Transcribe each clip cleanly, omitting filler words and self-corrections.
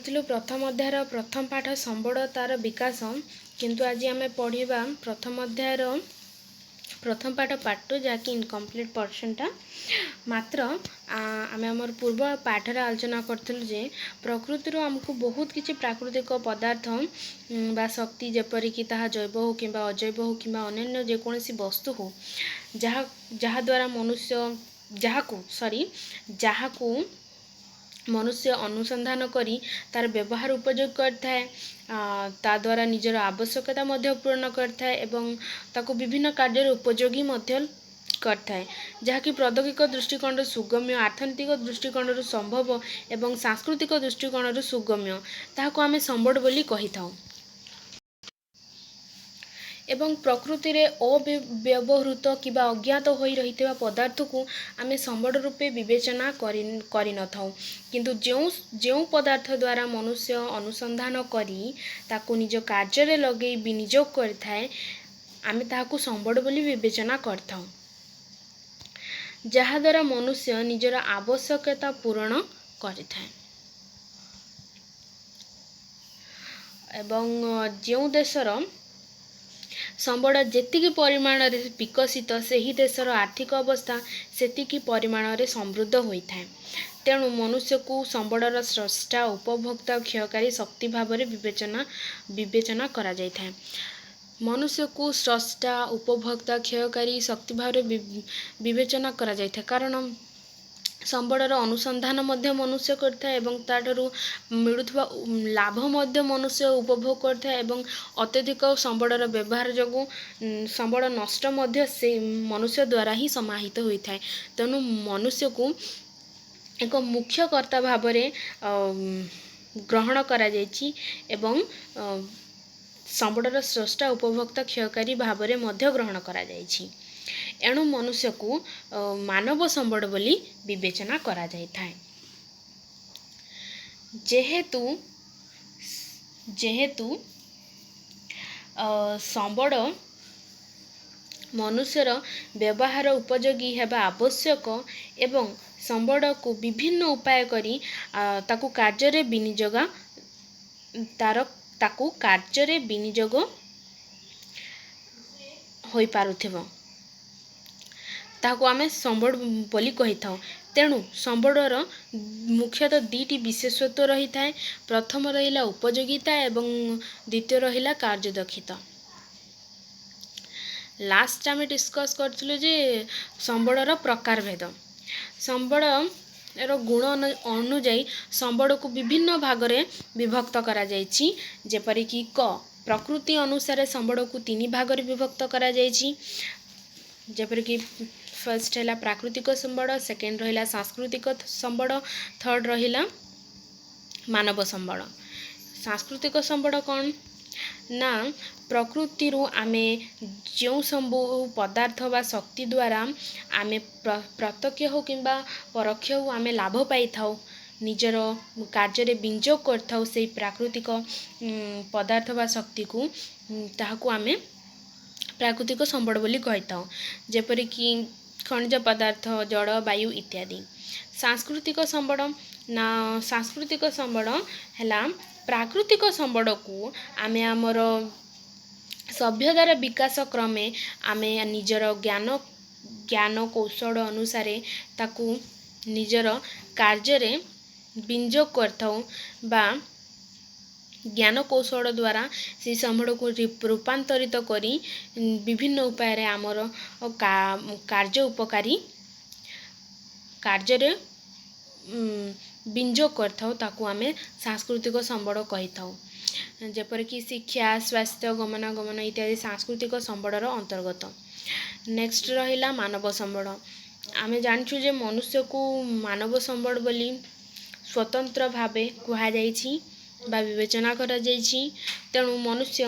पढ़िलु प्रथम अध्यायर प्रथम पाठ संबड़ तार विकास किंतु आज आम पढ़ा प्रथम अध्यायर प्रथम पाठ पार्ट 2 जहाँकि इनकम्प्लीट पर्सनटा मात्र आम आमर पूर्व पाठर आलोचना करूँ जे प्रकृति आमको बहुत किसी प्राकृतिक पदार्थ बा शक्ति जेपरिक ताहा जैव हो कि अजैव हो कि अन्य जेकोसी वस्तु हो जहाँ मनुष्य जहाँ मनुष्य अनुसंधान करी तार व्यवहार उपयोग करथाए ता द्वारा निजर आवश्यकता मध्य पूर्ण करथाए एवं ताको विभिन्न कार्य उपयोगी मध्य करथाए जहाँकि प्रौद्योगिक दृष्टिकोण सुगम्य आर्थनैतिक दृष्टिकोण संभव एवं सांस्कृतिक दृष्टिकोण सुगम्य ताहाको आमे संबड़ बोली कहि थाउ एवं प्रकृति रे अव्यवहृत किबा अज्ञात होई रहितबा पदार्थ को आमे संबड़ रूपे विवेचना करि न थाउ किंतु जो पदार्थ द्वारा मनुष्य अनुसंधान करी ताको निज कार्य रे लगे विनियोग करथाए आमे ताहाको संबड़ बोली विवेचना करथाउ जहा द्वारा मनुष्य निजर आवश्यकता पूर्ण करिथाए एवं जो देशर संबड़ जेतिकी परिमाण रे विकसित सही देशर आर्थिक अवस्था सेतिकी परिमाण रे समृद्ध होइथाए तेणु मनुष्य को संबड़र स्रष्टा उपभोक्ता क्षयकारी शक्ति भाव में विवेचना करा जाइथाए मनुष्य को स्रष्टा उपभोक्ता क्षयकारी शक्ति भाव में विवेचना करा जाइथाए कारण संबड़र अनुसंधान मध्य मनुष्य करथाए एवं ताठरू मिलुथबा लाभ मध्य मनुष्य उपभोग करथाए एवं अत्यधिक संबड़र व्यवहार जगु संबड़ नष्ट मध्य से मनुष्य द्वारा ही समाहित होइथाए तेणु मनुष्य को एक मुख्य कर्ता भाव में ग्रहण करा जाइछि एवं संबड़र स्रष्टा उपभोक्ता क्षयकारी भाव में मध्य ग्रहण करा जाइछि एणु मनुष्य को मानव संबड़ बोली विवेचना करा जाइथाए जेहेतु संबड़ मनुष्यर व्यवहार उपयोगी हेबा आवश्यक एवं संबड़ को विभिन्न उपाय करी ताकू कार्य रे विनियोग ताकू कार्य रे विनियोग होई पारुथिबो ताको आमे संबड़ बोली कहि थाउ तेणु संबड़र मुख्यतः दुईटी विशेषत्व रही थाए प्रथम रहिला उपयोगिता एवं द्वितीय रहिला कार्यदक्षता लास्ट आमे डिस्कस करथिलु जे संबड़र प्रकार भेद संबड़ एर गुण अनुଯାयी संबड़ को विभिन्न भाग में विभक्त करा जाइछि जेपरिक क प्रकृति अनुसार संबड़ को तीन भाग में विभक्त करा जाइछि जेपरिक फर्स्ट है प्राकृतिक संबड़ सेकेंड रहिला सांस्कृतिक संबड़ थर्ड रहिला मानव संबड़ सांस्कृतिक संबड़ कौन ना प्रकृति आमे जो सब पदार्थ वा शक्ति द्वारा आमे प्रत्यक्ष हो किंबा परोक्ष हो आमे लाभ पाई थाउ निजर कार्य रे विनियोग करथाउ से प्राकृतिक पदार्थ वा शक्ति को ताहाको आमे प्राकृतिक संबड़ बोली कहिथाउ जेपरिक खनिज पदार्थ जड़ वायु इत्यादि सांस्कृतिक संबड़ ना सांस्कृतिक संबड़ हैला प्राकृतिक संबड़ को आमे आमर सभ्यतार विकास क्रमे आमे निजर ज्ञान कौशल अनुसार ताकू निजर कार्य रे विनियोग करथाउ बा ज्ञान कौशल द्वारा से संबड़ को रूपांतरित करी विभिन्न उपाय रे आमर कार्य उपकारी कार्य रे विनियोग करथाउ ताकू आमे सांस्कृतिक संबड़ कहि थाउ जेपरिक शिक्षा स्वास्थ्य गमनागमन इत्यादि सांस्कृतिक संबड़र अंतर्गत नेक्स्ट रहिला मानव संबड़ आमे जानिछु जे मनुष्य को मानव संबड़ बोली स्वतंत्र भावे कुहा जाइछि बा विवेचना करा जाइछि तेणु मनुष्य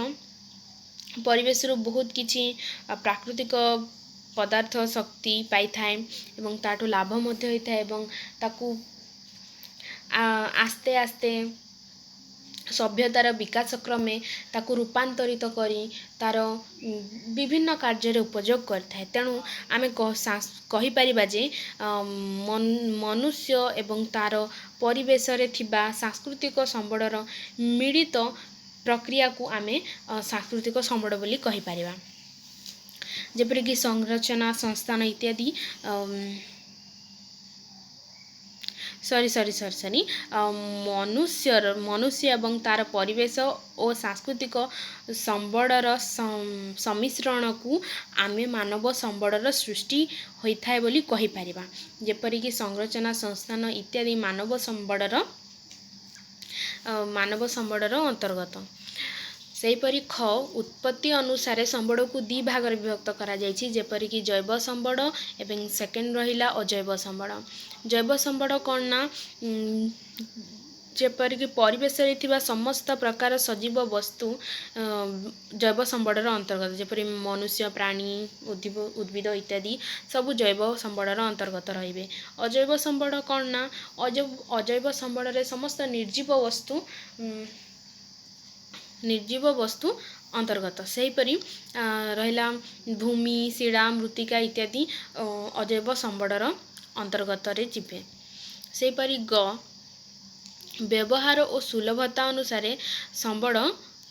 परिवेश रो बहुत किछि प्राकृतिक पदार्थ शक्ति पाई थाए एवं ताठो लाभ मध्य होई थाए एवं ताकू आस्ते आस्ते सभ्यतार विकास क्रमे ताकू रूपांतरित करी तार विभिन्न कार्य उपयोग करथाए। तेणु आमे कहिपारिबा जे मनुष्य एवं तार परिवेश रे थिबा सांस्कृतिक संबड़र मिलित प्रक्रिया को आमे सांस्कृतिक संबड़ बोली कहिपारिबा। जेपरिक संरचना संस्थान इत्यादि मनुष्य एवं तार परिवेश और सांस्कृतिक संबड़र सम्मिश्रण को आमे मानव संबड़र सृष्टि होइथाए बोली कहि परिबा। जेपरिक संरचना संस्थान इत्यादि मानव संबड़र अंतर्गत। सेहीपरि ख उत्पत्ति अनुसार संबड़ को दी भाग विभक्त करा जायछि। जेपरिक जैव संबड़ एवं सेकेंड रहिला अजैव संबड़। जैव संबड़ कौन ना जेपरिक परिवेश रे थिबा समस्त प्रकार सजीव वस्तु जैव संबड़र अंतर्गत। जेपरि मनुष्य प्राणी उद्भिद इत्यादि सब जैव संबड़र अंतर्गत रहिबे। अजैव संबड़ कौन ना अजैव संबड़ रे समस्त निर्जीव वस्तु अंतर्गत। सेहीपरि रहिला भूमि शिला मृत्तिका इत्यादि अजैव संबड़र अंतर्गत रे जिवे। सेहीपरि ग व्यवहार और सुलभता अनुसार संबड़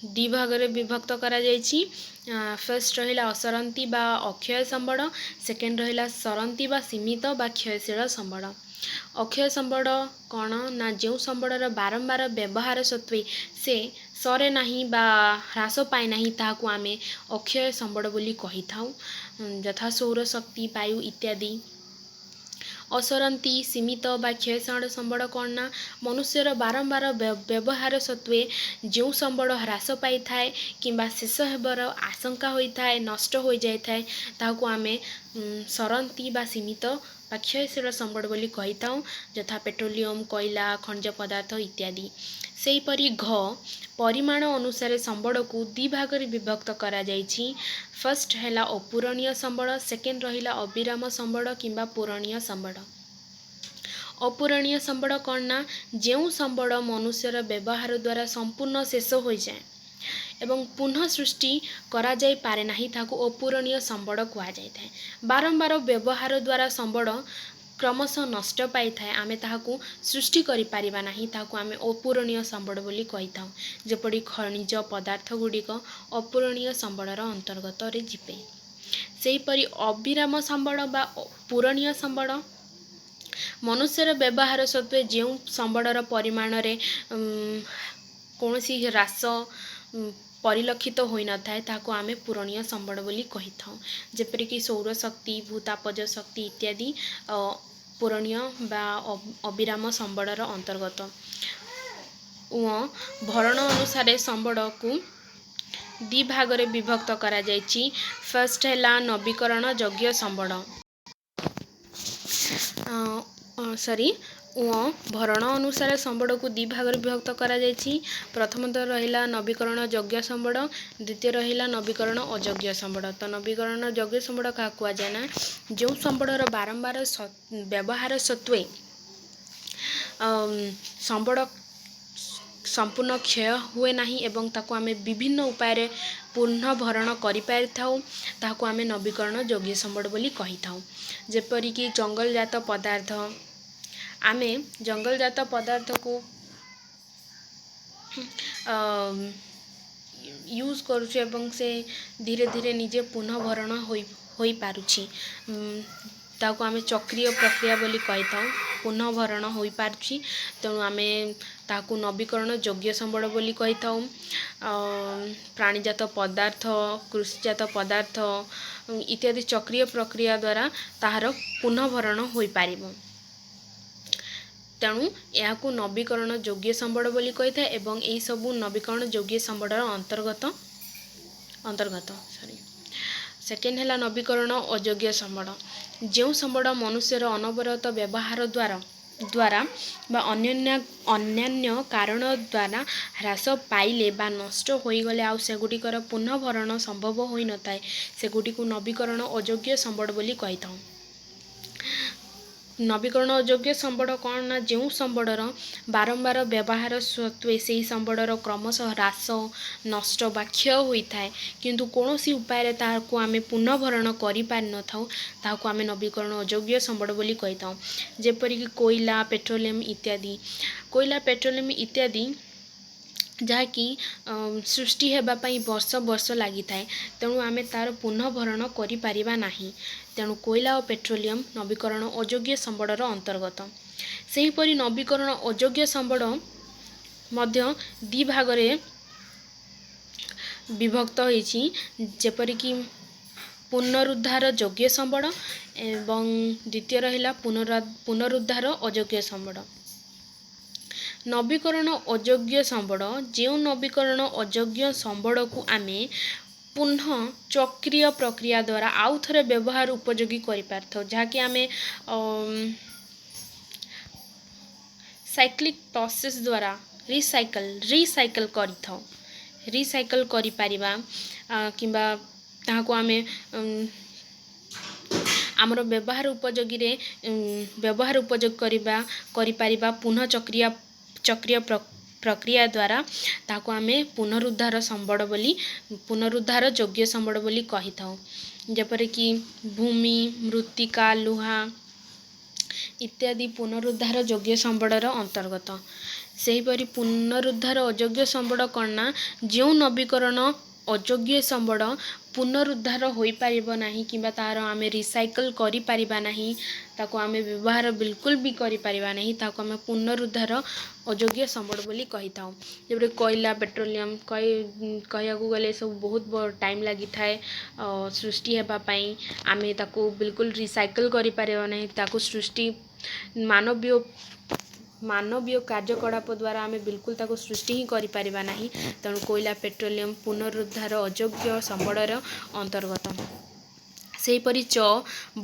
दी भाग रे विभक्त करा जायछि। फर्स्ट रहिला असरंती बा अक्षय संबड़। सेकेंड रहिला सरंती बा सीमित बा क्षयशील संबड़। अक्षय संबड़ कौन ना जो संबड़र बारंबार व्यवहार सत्वे से सरे नहीं बा ह्रास पाए नहीं ताहाकू आमे अक्षय संबड़ बोली कहि थाउ। यथा सौर शक्ति वायु इत्यादि। असरंती सीमित बा क्षयशील संबड़ कौन ना मनुष्यर बारंबार व्यवहार सत्वे जो संबड़ ह्रास पाई थाए किंबा शेष हेबर आशंका होई थाए नष्ट हो जाए थाए ताहाकू आमे सरंती बा सीमित बा क्षयशील संबड़ बोली कहि थाउ। यथा पेट्रोलियम कोयला खनिज पदार्थ इत्यादि। सेहीपरि घ परिमाण अनुसार संबड़ को दी भाग रे विभक्त करा जायछि। फर्स्ट हैला अपूरणीय संबड़। सेकेंड रहिला अविराम संबड़ किंबा पूरणीय संबड़। अपूरणीय संबड़ कौन ना जो संबड़ मनुष्यर व्यवहार द्वारा संपूर्ण शेष हो जाए एवं पुनः सृष्टि करा जाई पारे नाही ताको अपूरणीय संबड़ कुआ जाय थाए। बारंबार व्यवहार द्वारा संबड़ क्रमशः नष्ट पाई थाए आमे ताहाकू सृष्टि करि पारिबा नाही ताहाकू आमे अपूरणीय संबड़ बोली कहि थाउ। जेपरि खनिज पदार्थ गुड़िक अपूरणीय संबड़र अंतर्गत रे जिवे। सेहीपरि अविराम संबड़ बा पूरणीय संबड़ मनुष्यर व्यवहार सत्वे जो संबड़र परिमाण रे कौनसी ह्रास परिलक्षित होई न थाए ताको आमे पूरणीय संबड़ बोली कहि थाउ। जेपरिक सौर शक्ति भूतापज शक्ति इत्यादि पूरणीय बा अविराम संबड़र अंतर्गत। भरण अनुसार संबड़ को दी भाग रे विभक्त करा जायछि। फर्स्ट हैला नवीकरण योग्य संबड़। भरण अनुसार संबड़ को दी भाग रे विभक्त करा जायछि। प्रथमतः रहिला नवीकरण योग्य संबड़। द्वितीय रहिला नवीकरण अयोग्य संबड़। तो नवीकरण योग्य संबड़ का कुआ जाय ना जो संबड़र बारंबार व्यवहार सत्वे संबड़ संपूर्ण क्षय हुए नहीं एवं ताको आमे विभिन्न उपाय पुनः भरण करि पारिथाउ ताको आमे नवीकरण योग्य संबड़ बोली कहि थाउ। जेपरिक जंगलजात पदार्थ आमे जंगलजात पदार्थ को यूज करूछु एवं से धीरे धीरे निजे पुनः भरण होई पारुछि ताको आमे चक्रीय प्रक्रिया बोली कहि थाउ। पुनः भरण होई पारुछि तेणु आमे ताको नवीकरण योग्य संबड़ बोली कहि थाउ। प्राणीजात पदार्थ कृषिजात पदार्थ इत्यादि चक्रीय प्रक्रिया द्वारा ताहार पुनः भरण होई पारिबो। तेणु याकू नवीकरण योग्य संबड़ बोली कहि थाए एवं एई सबु नवीकरण योग्य संबड़र अंतर्गत। सेकेंड हैला नवीकरण अयोग्य संबड़। जो संबड़ मनुष्यर अनवरत व्यवहार द्वारा बा अन्यान्य कारण द्वारा ह्रास पाइले बा नष्ट होईगले आउ सेगुड़िकर पुनः भरण संभव होई न थाए सेगुड़िकु नवीकरण अयोग्य संबड़ बोली कहि थाउ। ନବୀକରଣ ଅଯୋଗ୍ୟ ସମ୍ବଳ କ'ଣ ନା ଯେଉଁ ସମ୍ବଳର ବାରମ୍ବାର ବ୍ୟବହାର ସତ୍ତ୍ୱେ ସେହି ସମ୍ବଳର କ୍ରମଶଃ ହ୍ରାସ ନଷ୍ଟ ବା କ୍ଷୟ ହୋଇଥାଏ କିନ୍ତୁ କୌଣସି ଉପାୟରେ ତାହାକୁ ଆମେ ପୁନଃଭରଣ କରିପାରିନଥାଉ ତାହାକୁ ଆମେ ନବୀକରଣ ଅଯୋଗ୍ୟ ସମ୍ବଳ ବୋଲି କହିଥାଉ। ଯେପରିକି କୋଇଲା ପେଟ୍ରୋଲିୟମ ଇତ୍ୟାଦି। କୋଇଲା ପେଟ୍ରୋଲିୟମ ଇତ୍ୟାଦି ଯାହାକି ସୃଷ୍ଟି ହେବା ପାଇଁ ବର୍ଷ ବର୍ଷ ଲାଗିଥାଏ ତେଣୁ ଆମେ ତା'ର ପୁନଃଭରଣ କରିପାରିବା ନାହିଁ। ତେଣୁ କୋଇଲା ଓ ପେଟ୍ରୋଲିୟମ ନବୀକରଣ ଅଯୋଗ୍ୟ ସମ୍ବଳର ଅନ୍ତର୍ଗତ। ସେହିପରି ନବୀକରଣ ଅଯୋଗ୍ୟ ସମ୍ବଳ ମଧ୍ୟ ଦୁଇ ଭାଗରେ ବିଭକ୍ତ ହୋଇଛି ଯେପରିକି ପୁନରୁଦ୍ଧାର ଯୋଗ୍ୟ ସମ୍ବଳ ଏବଂ ଦ୍ୱିତୀୟ ରହିଲା ପୁନରୁଦ୍ଧାର ଅଯୋଗ୍ୟ ସମ୍ବଳ। ନବୀକରଣ ଅଯୋଗ୍ୟ ସମ୍ବଳ ଯେଉଁ ନବୀକରଣ ଅଯୋଗ୍ୟ ସମ୍ବଳକୁ ଆମେ ପୁନଃ ଚକ୍ରୀୟ ପ୍ରକ୍ରିୟା ଦ୍ୱାରା ଆଉ ଥରେ ବ୍ୟବହାର ଉପଯୋଗୀ କରିପାରିଥାଉ ଯାହାକି ଆମେ ସାଇକ୍ଲିକ୍ ପ୍ରୋସେସ୍ ଦ୍ୱାରା ରିସାଇକଲ୍ କରିଥାଉ। ରିସାଇକଲ୍ କରିପାରିବା କିମ୍ବା ତାହାକୁ ଆମେ ଆମର ବ୍ୟବହାର ଉପଯୋଗ କରିପାରିବା ପୁନଃ ଚକ୍ରୀୟ ପ୍ରକ୍ରିୟା ଦ୍ୱାରା ତାହାକୁ ଆମେ ପୁନରୁଦ୍ଧାର ଯୋଗ୍ୟ ସମ୍ବଳ ବୋଲି କହିଥାଉ। ଯେପରିକି ଭୂମି ମୃତ୍ତିକା ଲୁହା ଇତ୍ୟାଦି ପୁନରୁଦ୍ଧାର ଯୋଗ୍ୟ ସମ୍ବଳର ଅନ୍ତର୍ଗତ। ସେହିପରି ପୁନରୁଦ୍ଧାର ଅଯୋଗ୍ୟ ସମ୍ବଳ କ'ଣ ନା ଯେଉଁ ନବୀକରଣ ଅଯୋଗ୍ୟ ସମ୍ବଳ ପୁନରୁଦ୍ଧାର ହୋଇପାରିବ ନାହିଁ କିମ୍ବା ତାହାର ଆମେ ରିସାଇକଲ୍ କରିପାରିବା ନାହିଁ ତାକୁ ଆମେ ବ୍ୟବହାର ବିଲକୁଲ ବି କରିପାରିବା ନାହିଁ ତାହାକୁ ଆମେ ପୁନରୁଦ୍ଧାର ଅଯୋଗ୍ୟ ସମ୍ବଳ ବୋଲି କହିଥାଉ। ଯେପରି କୋଇଲା ପେଟ୍ରୋଲିୟମ କହିବାକୁ ଗଲେ ସବୁ ବହୁତ ଟାଇମ୍ ଲାଗିଥାଏ ସୃଷ୍ଟି ହେବା ପାଇଁ ଆମେ ତାକୁ ବିଲକୁଲ ରିସାଇକଲ୍ କରିପାରିବା ନାହିଁ ତାକୁ ମାନବୀୟ କାର୍ଯ୍ୟକଳାପ ଦ୍ୱାରା ଆମେ ବିଲକୁଲ ତାକୁ ସୃଷ୍ଟି ହିଁ କରିପାରିବା ନାହିଁ ତେଣୁ କୋଇଲା ପେଟ୍ରୋଲିୟମ ପୁନରୁଦ୍ଧାର ଅଯୋଗ୍ୟ ସମ୍ବଳର ଅନ୍ତର୍ଗତ। ସେହିପରି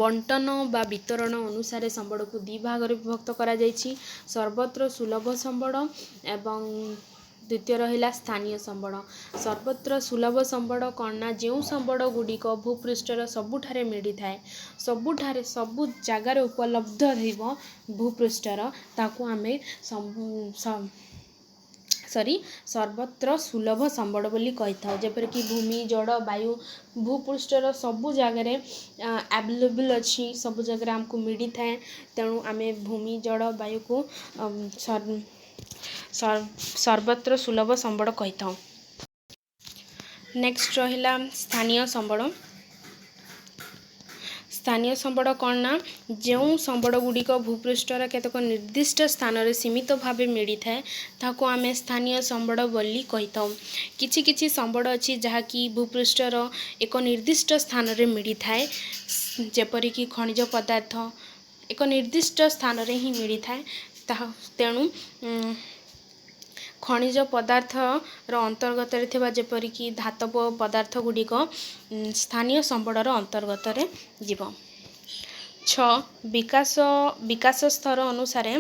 ବଣ୍ଟନ ବା ବିତରଣ ଅନୁସାରେ ସମ୍ବଳକୁ ଦୁଇ ଭାଗରେ ବିଭକ୍ତ କରାଯାଇଛି ସର୍ବତ୍ର ସୁଲଭ ସମ୍ବଳ ଏବଂ ଦ୍ୱିତୀୟ ରହିଲା ସ୍ଥାନୀୟ ସମ୍ବଳ। ସର୍ବତ୍ର ସୁଲଭ ସମ୍ବଳ କ'ଣ ନା ଯେଉଁ ସମ୍ବଳ ଗୁଡ଼ିକ ଭୂପୃଷ୍ଠର ସବୁଠାରେ ମିଳିଥାଏ ସବୁ ଜାଗାରେ ଉପଲବ୍ଧ ଥିବ ଭୂପୃଷ୍ଠର ତାକୁ ଆମେ ସର୍ବତ୍ର ସୁଲଭ ସମ୍ବଳ ବୋଲି କହିଥାଉ। ଯେପରିକି ଭୂମି ଜଳ ବାୟୁ ଭୂପୃଷ୍ଠର ସବୁ ଜାଗାରେ ଆଭେଲେବୁଲ୍ ଅଛି ସବୁ ଜାଗାରେ ଆମକୁ ମିଳିଥାଏ ତେଣୁ ଆମେ ଭୂମି ଜଳ ବାୟୁକୁ ସର୍ବତ୍ର ସୁଲଭ ସମ୍ବଳ କହିଥାଉ। ନେକ୍ସଟ ରହିଲା ସ୍ଥାନୀୟ ସମ୍ବଳ। ସ୍ଥାନୀୟ ସମ୍ବଳ କ'ଣ ନା ଯେଉଁ ସମ୍ବଳ ଗୁଡ଼ିକ ଭୂପୃଷ୍ଠର କେତେକ ନିର୍ଦ୍ଦିଷ୍ଟ ସ୍ଥାନରେ ସୀମିତ ଭାବେ ମିଳିଥାଏ ତାହାକୁ ଆମେ ସ୍ଥାନୀୟ ସମ୍ବଳ ବୋଲି କହିଥାଉ। କିଛି ସମ୍ବଳ ଅଛି ଯାହାକି ଭୂପୃଷ୍ଠର ଏକ ନିର୍ଦ୍ଦିଷ୍ଟ ସ୍ଥାନରେ ମିଳିଥାଏ ଯେପରିକି ଖଣିଜ ପଦାର୍ଥ ଏକ ନିର୍ଦ୍ଦିଷ୍ଟ ସ୍ଥାନରେ ହିଁ ମିଳିଥାଏ ତେଣୁ ଖଣିଜ ପଦାର୍ଥର ଅନ୍ତର୍ଗତରେ ଥିବା ଯେପରିକି ଧାତବ ପଦାର୍ଥ ଗୁଡ଼ିକ ସ୍ଥାନୀୟ ସମ୍ବଳର ଅନ୍ତର୍ଗତରେ ଯିବ। ବିକାଶ ସ୍ତର ଅନୁସାରେ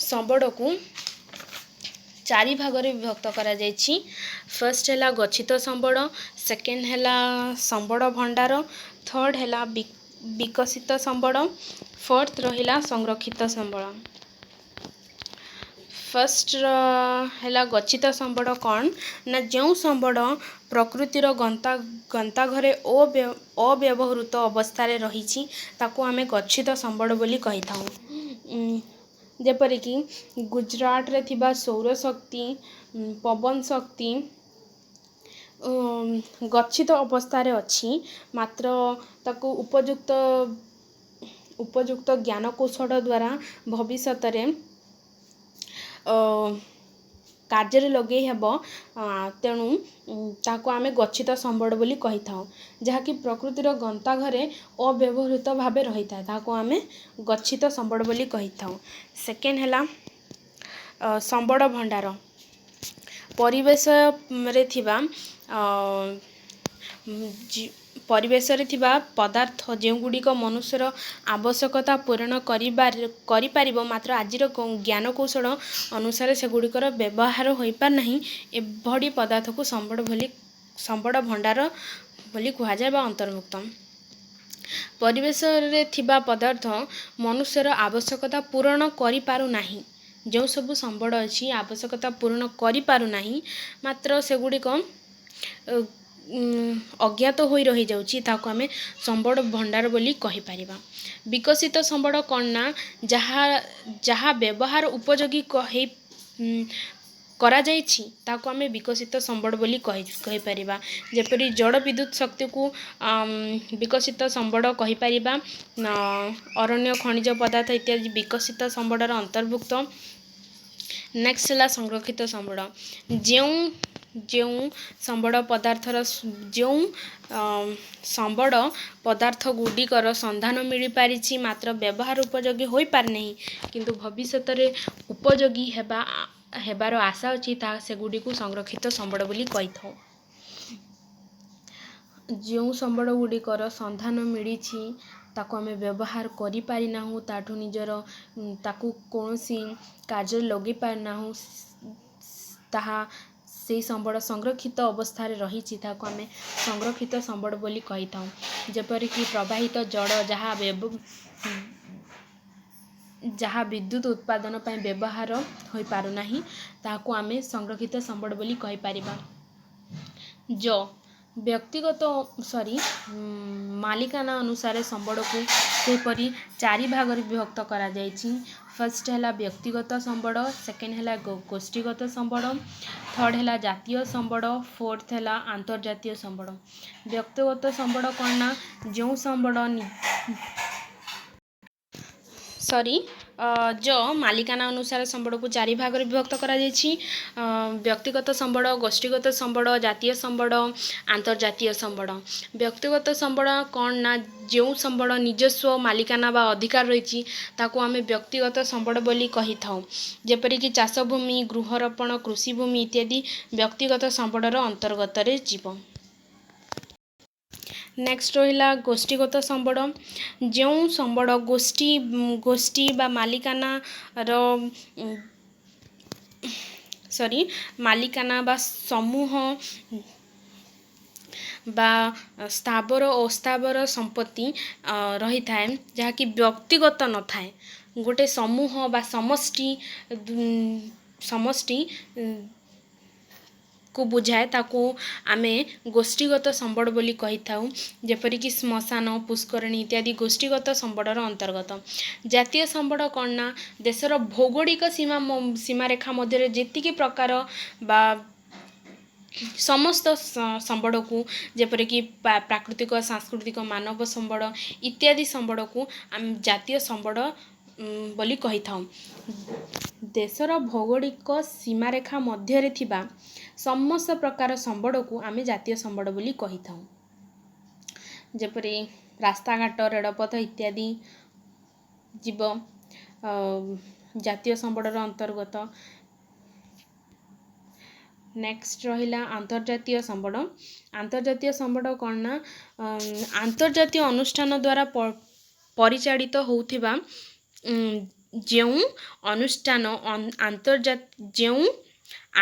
ସମ୍ବଳକୁ 4 ଭାଗରେ ବିଭକ୍ତ କରାଯାଇଛି। ଫାର୍ଷ୍ଟ ହେଲା ଗଚ୍ଛିତ ସମ୍ବଳ ସେକେଣ୍ଡ ହେଲା ସମ୍ବଳ ଭଣ୍ଡାର ଥର୍ଡ଼ ହେଲା ବିକଶିତ ସମ୍ବଳ ଫୋର୍ଥ ରହିଲା ସଂରକ୍ଷିତ ସମ୍ବଳ। ଫାର୍ଷ୍ଟ ହେଲା ଗଚ୍ଛିତ ସମ୍ବଳ କ'ଣ ନା ଯେଉଁ ସମ୍ବଳ ପ୍ରକୃତିର ଗନ୍ତାଘରେ ଅବ୍ୟବହୃତ ଅବସ୍ଥାରେ ରହିଛି ତାକୁ ଆମେ ଗଚ୍ଛିତ ସମ୍ବଳ ବୋଲି କହିଥାଉ। ଯେପରିକି ଗୁଜରାଟରେ ଥିବା ସୌରଶକ୍ତି ପବନ ଶକ୍ତି ଗଚ୍ଛିତ ଅବସ୍ଥାରେ ଅଛି ମାତ୍ର ତାକୁ ଉପଯୁକ୍ତ ଜ୍ଞାନକୌଶଳ ଦ୍ୱାରା ଭବିଷ୍ୟତରେ କାର୍ଯ୍ୟରେ ଲଗେଇ ହେବ ତେଣୁ ତାହାକୁ ଆମେ ଗଚ୍ଛିତ ସମ୍ବଳ ବୋଲି କହିଥାଉ ଯାହାକି ପ୍ରକୃତିର ଗନ୍ତାଘରେ ଅବ୍ୟବହୃତ ଭାବେ ରହିଥାଏ ତାହାକୁ ଆମେ ଗଚ୍ଛିତ ସମ୍ବଳ ବୋଲି କହିଥାଉ। ସେକେଣ୍ଡ ହେଲା ସମ୍ବଳ ଭଣ୍ଡାର ପରିବେଶରେ ଥିବା ପଦାର୍ଥ ଯେଉଁଗୁଡ଼ିକ ମନୁଷ୍ୟର ଆବଶ୍ୟକତା ପୂରଣ କରିପାରିବ ମାତ୍ର ଆଜିର ଜ୍ଞାନକୌଶଳ ଅନୁସାରେ ସେଗୁଡ଼ିକର ବ୍ୟବହାର ହୋଇପାରୁନାହିଁ ଏଭଳି ପଦାର୍ଥକୁ ସମ୍ବଳ ଭଣ୍ଡାର ବୋଲି କୁହାଯାଏ ବା ଅନ୍ତର୍ଭୁକ୍ତ। ପରିବେଶରେ ଥିବା ପଦାର୍ଥ ମନୁଷ୍ୟର ଆବଶ୍ୟକତା ପୂରଣ କରିପାରୁନାହିଁ। ଯେଉଁ ସବୁ ସମ୍ବଳ ଅଛି ଆବଶ୍ୟକତା ପୂରଣ କରିପାରୁନାହିଁ, ମାତ୍ର ସେଗୁଡ଼ିକ ଅଜ୍ଞାତ ହୋଇ ରହିଯାଉଛି, ତାହାକୁ ଆମେ ସମ୍ବଳ ଭଣ୍ଡାର ବୋଲି କହିପାରିବା। ବିକଶିତ ସମ୍ବଳ କ'ଣ ନା ଯାହା ବ୍ୟବହାର ଉପଯୋଗୀ କରାଯାଇଛି ତାକୁ ଆମେ ବିକଶିତ ସମ୍ବଳ ବୋଲି କହିପାରିବା। ଯେପରି ଜଳ ବିଦ୍ୟୁତ ଶକ୍ତିକୁ ବିକଶିତ ସମ୍ବଳ କହିପାରିବା। ଅରଣ୍ୟ ଖଣିଜ ପଦାର୍ଥ ଇତ୍ୟାଦି ବିକଶିତ ସମ୍ବଳର ଅନ୍ତର୍ଭୁକ୍ତ। ନେକ୍ସଟ ହେଲା ସଂରକ୍ଷିତ ସମ୍ବଳ। ଯେଉଁ ସମ୍ବଳ ପଦାର୍ଥ ଗୁଡ଼ିକର ସନ୍ଧାନ ମିଳିପାରିଛି ମାତ୍ର ବ୍ୟବହାର ଉପଯୋଗୀ ହୋଇପାରିନାହିଁ, କିନ୍ତୁ ଭବିଷ୍ୟତରେ ଉପଯୋଗୀ ହେବାର ଆଶା ଅଛି, ତାହା ସେଗୁଡ଼ିକୁ ସଂରକ୍ଷିତ ସମ୍ବଳ ବୋଲି କହିଥାଉ। ଯେଉଁ ସମ୍ବଳ ଗୁଡ଼ିକର ସନ୍ଧାନ ମିଳିଛି ତାକୁ ଆମେ ବ୍ୟବହାର କରିପାରିନାହୁଁ, ତାକୁ କୌଣସି କାର୍ଯ୍ୟରେ ଲଗାଇ ପାରିନାହୁଁ, ସେହି ସମ୍ବଳ ସଂରକ୍ଷିତ ଅବସ୍ଥାରେ ରହିଛି, ତାହାକୁ ଆମେ ସଂରକ୍ଷିତ ସମ୍ବଳ ବୋଲି କହିଥାଉ। ଯେପରିକି ପ୍ରବାହିତ ଜଳ ଯାହା ବିଦ୍ୟୁତ ଉତ୍ପାଦନ ପାଇଁ ବ୍ୟବହାର ହୋଇପାରୁନାହିଁ, ତାହାକୁ ଆମେ ସଂରକ୍ଷିତ ସମ୍ବଳ ବୋଲି କହିପାରିବା। ମାଲିକାନା ଅନୁସାରେ ସମ୍ବଳକୁ ସେହିପରି 4 ଭାଗରେ ବିଭକ୍ତ କରାଯାଇଛି। ଫାର୍ଷ୍ଟ ହେଲା ବ୍ୟକ୍ତିଗତ ସମ୍ବଳ, ସେକେଣ୍ଡ ହେଲା ଗୋଷ୍ଠୀଗତ ସମ୍ବଳ, ଥର୍ଡ଼ ହେଲା ଜାତୀୟ ସମ୍ବଳ, ଫୋର୍ଥ ହେଲା ଆନ୍ତର୍ଜାତୀୟ ସମ୍ବଳ। ବ୍ୟକ୍ତିଗତ ସମ୍ବଳ କ'ଣ ନା ଯେଉଁ ସମ୍ବଳ ମାଲିକାନା ଅନୁସାରେ ସମ୍ବଳକୁ 4 ଭାଗରେ ବିଭକ୍ତ କରାଯାଇଛି। ବ୍ୟକ୍ତିଗତ ସମ୍ବଳ, ଗୋଷ୍ଠୀଗତ ସମ୍ବଳ, ଜାତୀୟ ସମ୍ବଳ, ଆନ୍ତର୍ଜାତୀୟ ସମ୍ବଳ। ବ୍ୟକ୍ତିଗତ ସମ୍ବଳ କ'ଣ ନା ଯେଉଁ ସମ୍ବଳ ନିଜସ୍ୱ ମାଲିକାନା ବା ଅଧିକାର ରହିଛି ତାକୁ ଆମେ ବ୍ୟକ୍ତିଗତ ସମ୍ବଳ ବୋଲି କହିଥାଉ। ଯେପରିକି ଚାଷଭୂମି, ଗୃହରୋପଣ, କୃଷିଭୂମି ଇତ୍ୟାଦି ବ୍ୟକ୍ତିଗତ ସମ୍ବଳର ଅନ୍ତର୍ଗତରେ ଯିବ। ନେକ୍ସଟ ରହିଲା ଗୋଷ୍ଠୀଗତ ସମ୍ବଳ। ଯେଉଁ ସମ୍ବଳ ଗୋଷ୍ଠୀ ବା ମାଲିକାନା ବା ସମୂହ ବା ସ୍ଥାବର ଓ ଅସ୍ଥାବର ସମ୍ପତ୍ତି ରହିଥାଏ, ଯାହାକି ବ୍ୟକ୍ତିଗତ ନଥାଏ, ଗୋଟେ ସମୂହ ବା ସମଷ୍ଟି କୁ ବୁଝାଏ, ତାକୁ ଆମେ ଗୋଷ୍ଠୀଗତ ସମ୍ବଳ ବୋଲି କହିଥାଉ। ଯେପରିକି ଶ୍ମଶାନ, ପୁଷ୍କରିଣୀ ଇତ୍ୟାଦି ଗୋଷ୍ଠୀଗତ ସମ୍ବଳର ଅନ୍ତର୍ଗତ। ଜାତୀୟ ସମ୍ବଳ କ'ଣ ନା ଦେଶର ଭୌଗୋଳିକ ସୀମାରେଖା ମଧ୍ୟରେ ଯେତିକି ପ୍ରକାର ବା ସମସ୍ତ ସମ୍ବଳକୁ, ଯେପରିକି ପ୍ରାକୃତିକ, ସାଂସ୍କୃତିକ, ମାନବ ସମ୍ବଳ ଇତ୍ୟାଦି ସମ୍ବଳକୁ ଆମେ ଜାତୀୟ ସମ୍ବଳ ବୋଲି କହିଥାଉ। ଦେଶର ଭୌଗୋଳିକ ସୀମାରେଖା ମଧ୍ୟରେ ଥିବା ସମସ୍ତ ପ୍ରକାର ସମ୍ବଳକୁ ଆମେ ଜାତୀୟ ସମ୍ବଳ ବୋଲି କହିଥାଉ। ଯେପରି ରାସ୍ତାଘାଟ, ରେଳପଥ ଇତ୍ୟାଦି ଯିବ ଜାତୀୟ ସମ୍ବଳର ଅନ୍ତର୍ଗତ। ନେକ୍ସଟ ରହିଲା ଆନ୍ତର୍ଜାତୀୟ ସମ୍ବଳ। ଆନ୍ତର୍ଜାତୀୟ ସମ୍ବଳ କ'ଣ ନା ଆନ୍ତର୍ଜାତୀୟ ଅନୁଷ୍ଠାନ ଦ୍ୱାରା ପରିଚାଳିତ ହେଉଥିବା ଯେଉଁ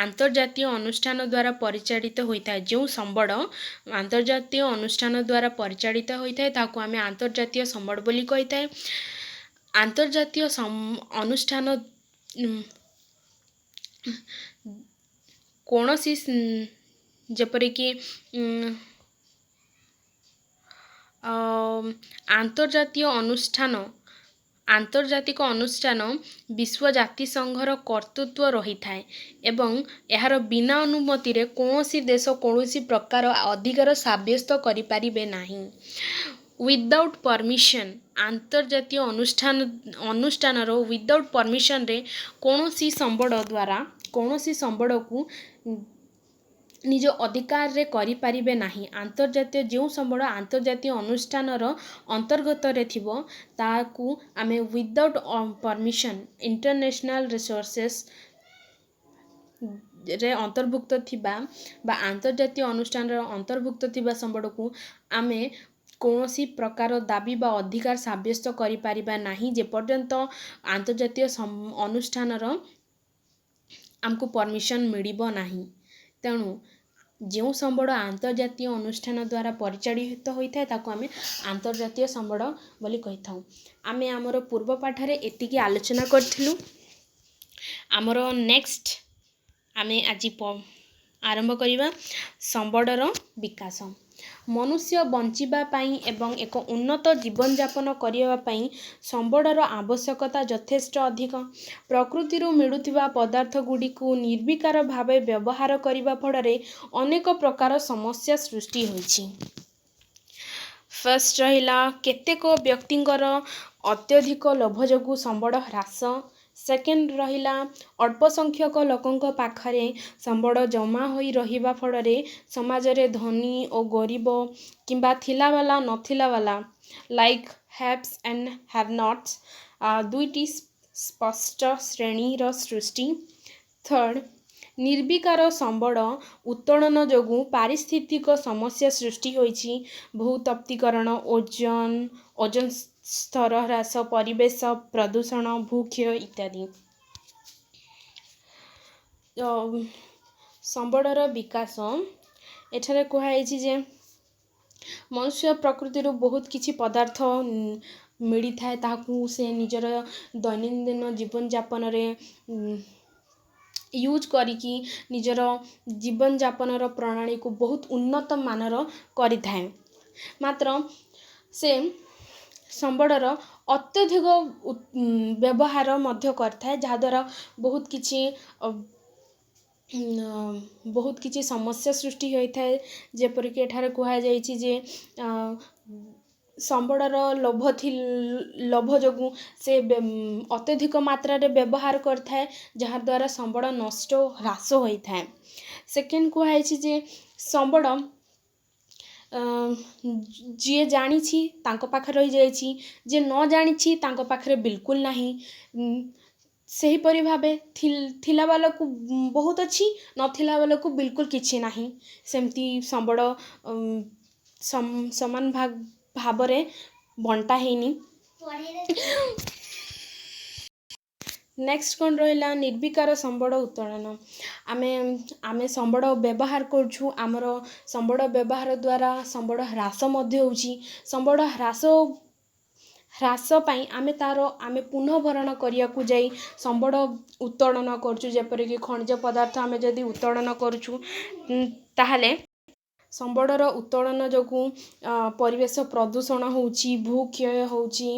ଆନ୍ତର୍ଜାତୀୟ ଅନୁଷ୍ଠାନ ଦ୍ୱାରା ପରିଚାଳିତ ହୋଇଥାଏ, ଯେଉଁ ସମ୍ବଳ ଆନ୍ତର୍ଜାତୀୟ ଅନୁଷ୍ଠାନ ଦ୍ୱାରା ପରିଚାଳିତ ହୋଇଥାଏ ତାହାକୁ ଆମେ ଆନ୍ତର୍ଜାତୀୟ ସମ୍ବଳ ବୋଲି କହିଥାଏ। ଆନ୍ତର୍ଜାତୀୟ ଅନୁଷ୍ଠାନ କୌଣସି ଯେପରିକି ଆନ୍ତର୍ଜାତିକ ଅନୁଷ୍ଠାନ ବିଶ୍ୱ ଜାତିସଂଘର କର୍ତ୍ତୃତ୍ୱ ରହିଥାଏ ଏବଂ ଏହାର ବିନା ଅନୁମତିରେ କୌଣସି ଦେଶ କୌଣସି ପ୍ରକାର ଅଧିକାର ସାବ୍ୟସ୍ତ କରିପାରିବେ ନାହିଁ। ୱିଦାଉଟ୍ ପରମିଶନ, ଆନ୍ତର୍ଜାତୀୟ ଅନୁଷ୍ଠାନର ୱିଦାଉଟ୍ ପରମିଶନରେ କୌଣସି ସମ୍ବଳକୁ ନିଜ ଅଧିକାରରେ କରିପାରିବେ ନାହିଁ। ଯେଉଁ ସମ୍ବଳ ଆନ୍ତର୍ଜାତୀୟ ଅନୁଷ୍ଠାନର ଅନ୍ତର୍ଗତରେ ଥିବ ତାହାକୁ ଆମେ ୱିଦାଉଟ୍ ପରମିଶନ ଇଣ୍ଟରନ୍ୟାସନାଲ ରିସୋର୍ସେସ୍ ରେ ଅନ୍ତର୍ଭୁକ୍ତ ଥିବା ବା ଆନ୍ତର୍ଜାତୀୟ ଅନୁଷ୍ଠାନର ଅନ୍ତର୍ଭୁକ୍ତ ଥିବା ସମ୍ବଳକୁ ଆମେ କୌଣସି ପ୍ରକାର ଦାବି ବା ଅଧିକାର ସାବ୍ୟସ୍ତ କରିପାରିବା ନାହିଁ, ଯେପର୍ଯ୍ୟନ୍ତ ଆନ୍ତର୍ଜାତୀୟ ଅନୁଷ୍ଠାନର ଆମକୁ ପରମିଶନ ମିଳିବ ନାହିଁ। ତେଣୁ ଯେଉଁ ସମ୍ବଳ ଆନ୍ତର୍ଜାତୀୟ ଅନୁଷ୍ଠାନ ଦ୍ୱାରା ପରିଚାଳିତ ହୋଇଥାଏ ତାକୁ ଆମେ ଆନ୍ତର୍ଜାତୀୟ ସମ୍ବଳ ବୋଲି କହିଥାଉ। ଆମେ ଆମର ପୂର୍ବ ପାଠରେ ଏତିକି ଆଲୋଚନା କରିଥିଲୁ। ଆମର ନେକ୍ସଟ ଆମେ ଆଜି ଆରମ୍ଭ କରିବା ସମ୍ବଳର ବିକାଶ। ମନୁଷ୍ୟ ବଞ୍ଚିବା ପାଇଁ ଏବଂ ଏକ ଉନ୍ନତ ଜୀବନଯାପନ କରିବା ପାଇଁ ସମ୍ବଳର ଆବଶ୍ୟକତା ଯଥେଷ୍ଟ ଅଧିକ। ପ୍ରକୃତିରୁ ମିଳୁଥିବା ପଦାର୍ଥ ଗୁଡ଼ିକୁ ନିର୍ବିକାର ଭାବେ ବ୍ୟବହାର କରିବା ଫଳରେ ଅନେକ ପ୍ରକାର ସମସ୍ୟା ସୃଷ୍ଟି ହୋଇଛି। ଫାର୍ଷ୍ଟ ରହିଲା କେତେକ ବ୍ୟକ୍ତିଙ୍କର ଅତ୍ୟଧିକ ଲୋଭ ଯୋଗୁଁ ସମ୍ବଳ ହ୍ରାସ। ସେକେଣ୍ଡ ରହିଲା ଅଳ୍ପ ସଂଖ୍ୟକ ଲୋକଙ୍କ ପାଖରେ ସମ୍ବଳ ଜମା ହୋଇ ରହିବା ଫଳରେ ସମାଜରେ ଧନୀ ଓ ଗରିବ କିମ୍ବା ଥିଲାବାଲା ନଥିଲାବାଲା ଲାଇକ୍ ହ୍ୟାଭ୍ସ ଆଣ୍ଡ ହ୍ୟାଭ୍ ନଟ୍ସ ଦୁଇଟି ସ୍ପଷ୍ଟ ଶ୍ରେଣୀର ସୃଷ୍ଟି। ଥର୍ଡ଼ ନିର୍ବିକାର ସମ୍ବଳ ଉତ୍ତୋଳନ ଯୋଗୁଁ ପାରିସ୍ଥିତିକ ସମସ୍ୟା ସୃଷ୍ଟି ହୋଇଛି। ଭୂତପ୍ତିକରଣ, ଓଜୋନ ସ୍ତର ହ୍ରାସ, ପରିବେଶ ପ୍ରଦୂଷଣ, ଭୂକ୍ଷୟ ଇତ୍ୟାଦି। ସମ୍ବଳର ବିକାଶ ଏଠାରେ କୁହାଯାଇଛି ଯେ ମନୁଷ୍ୟ ପ୍ରକୃତିରୁ ବହୁତ କିଛି ପଦାର୍ଥ ମିଳିଥାଏ, ତାହାକୁ ସେ ନିଜର ଦୈନନ୍ଦିନ ଜୀବନଯାପନରେ ୟୁଜ୍ କରିକି ନିଜର ଜୀବନଯାପନର ପ୍ରଣାଳୀକୁ ବହୁତ ଉନ୍ନତ ମାନର କରିଥାଏ। ମାତ୍ର ସେ ସମ୍ବଳର ଅତ୍ୟଧିକ ବ୍ୟବହାର ମଧ୍ୟ କରିଥାଏ, ଯାହାଦ୍ୱାରା ବହୁତ କିଛି ସମସ୍ୟା ସୃଷ୍ଟି ହୋଇଥାଏ। ଯେପରିକି ଏଠାରେ କୁହାଯାଇଛି ଯେ ସମ୍ବଳର ଲୋଭ ଯୋଗୁଁ ସେ ଅତ୍ୟଧିକ ମାତ୍ରାରେ ବ୍ୟବହାର କରିଥାଏ, ଯାହାଦ୍ୱାରା ସମ୍ବଳ ନଷ୍ଟ ଓ ହ୍ରାସ ହୋଇଥାଏ। ସେକେଣ୍ଡ କୁହାଯାଇଛି ଯେ ସମ୍ବଳ ଯିଏ ଜାଣିଛି ତାଙ୍କ ପାଖରେ ରହିଯାଇଛି, ଯିଏ ନ ଜାଣିଛି ତାଙ୍କ ପାଖରେ ବିଲକୁଲ ନାହିଁ। ସେହିପରି ଭାବେ ଥିଲା ବାଲାକୁ ବହୁତ ଅଛି, ନଥିଲା ବାଲାକୁ ବିଲକୁଲ କିଛି ନାହିଁ। ସେମିତି ସମ୍ବଳ ସମାନ ଭାବରେ ବଣ୍ଟା ହେଇନି। ନେକ୍ସଟ କ'ଣ ରହିଲା ନିର୍ବିକାର ସମ୍ବଳ ଉତ୍ତୋଳନ। ଆମେ ସମ୍ବଳ ବ୍ୟବହାର କରୁଛୁ, ଆମର ସମ୍ବଳ ବ୍ୟବହାର ଦ୍ୱାରା ସମ୍ବଳ ହ୍ରାସ ମଧ୍ୟ ହେଉଛି। ସମ୍ବଳ ହ୍ରାସ ପାଇଁ ଆମେ ପୁନଃଭରଣ କରିବାକୁ ଯାଇ ସମ୍ବଳ ଉତ୍ତୋଳନ କରୁଛୁ। ଯେପରିକି ଖଣିଜ ପଦାର୍ଥ ଆମେ ଯଦି ଉତ୍ତୋଳନ କରୁଛୁ ତାହେଲେ ସମ୍ବଳର ଉତ୍ତୋଳନ ଯୋଗୁଁ ପରିବେଶ ପ୍ରଦୂଷଣ ହେଉଛି, ଭୂକ୍ଷୟ ହେଉଛି,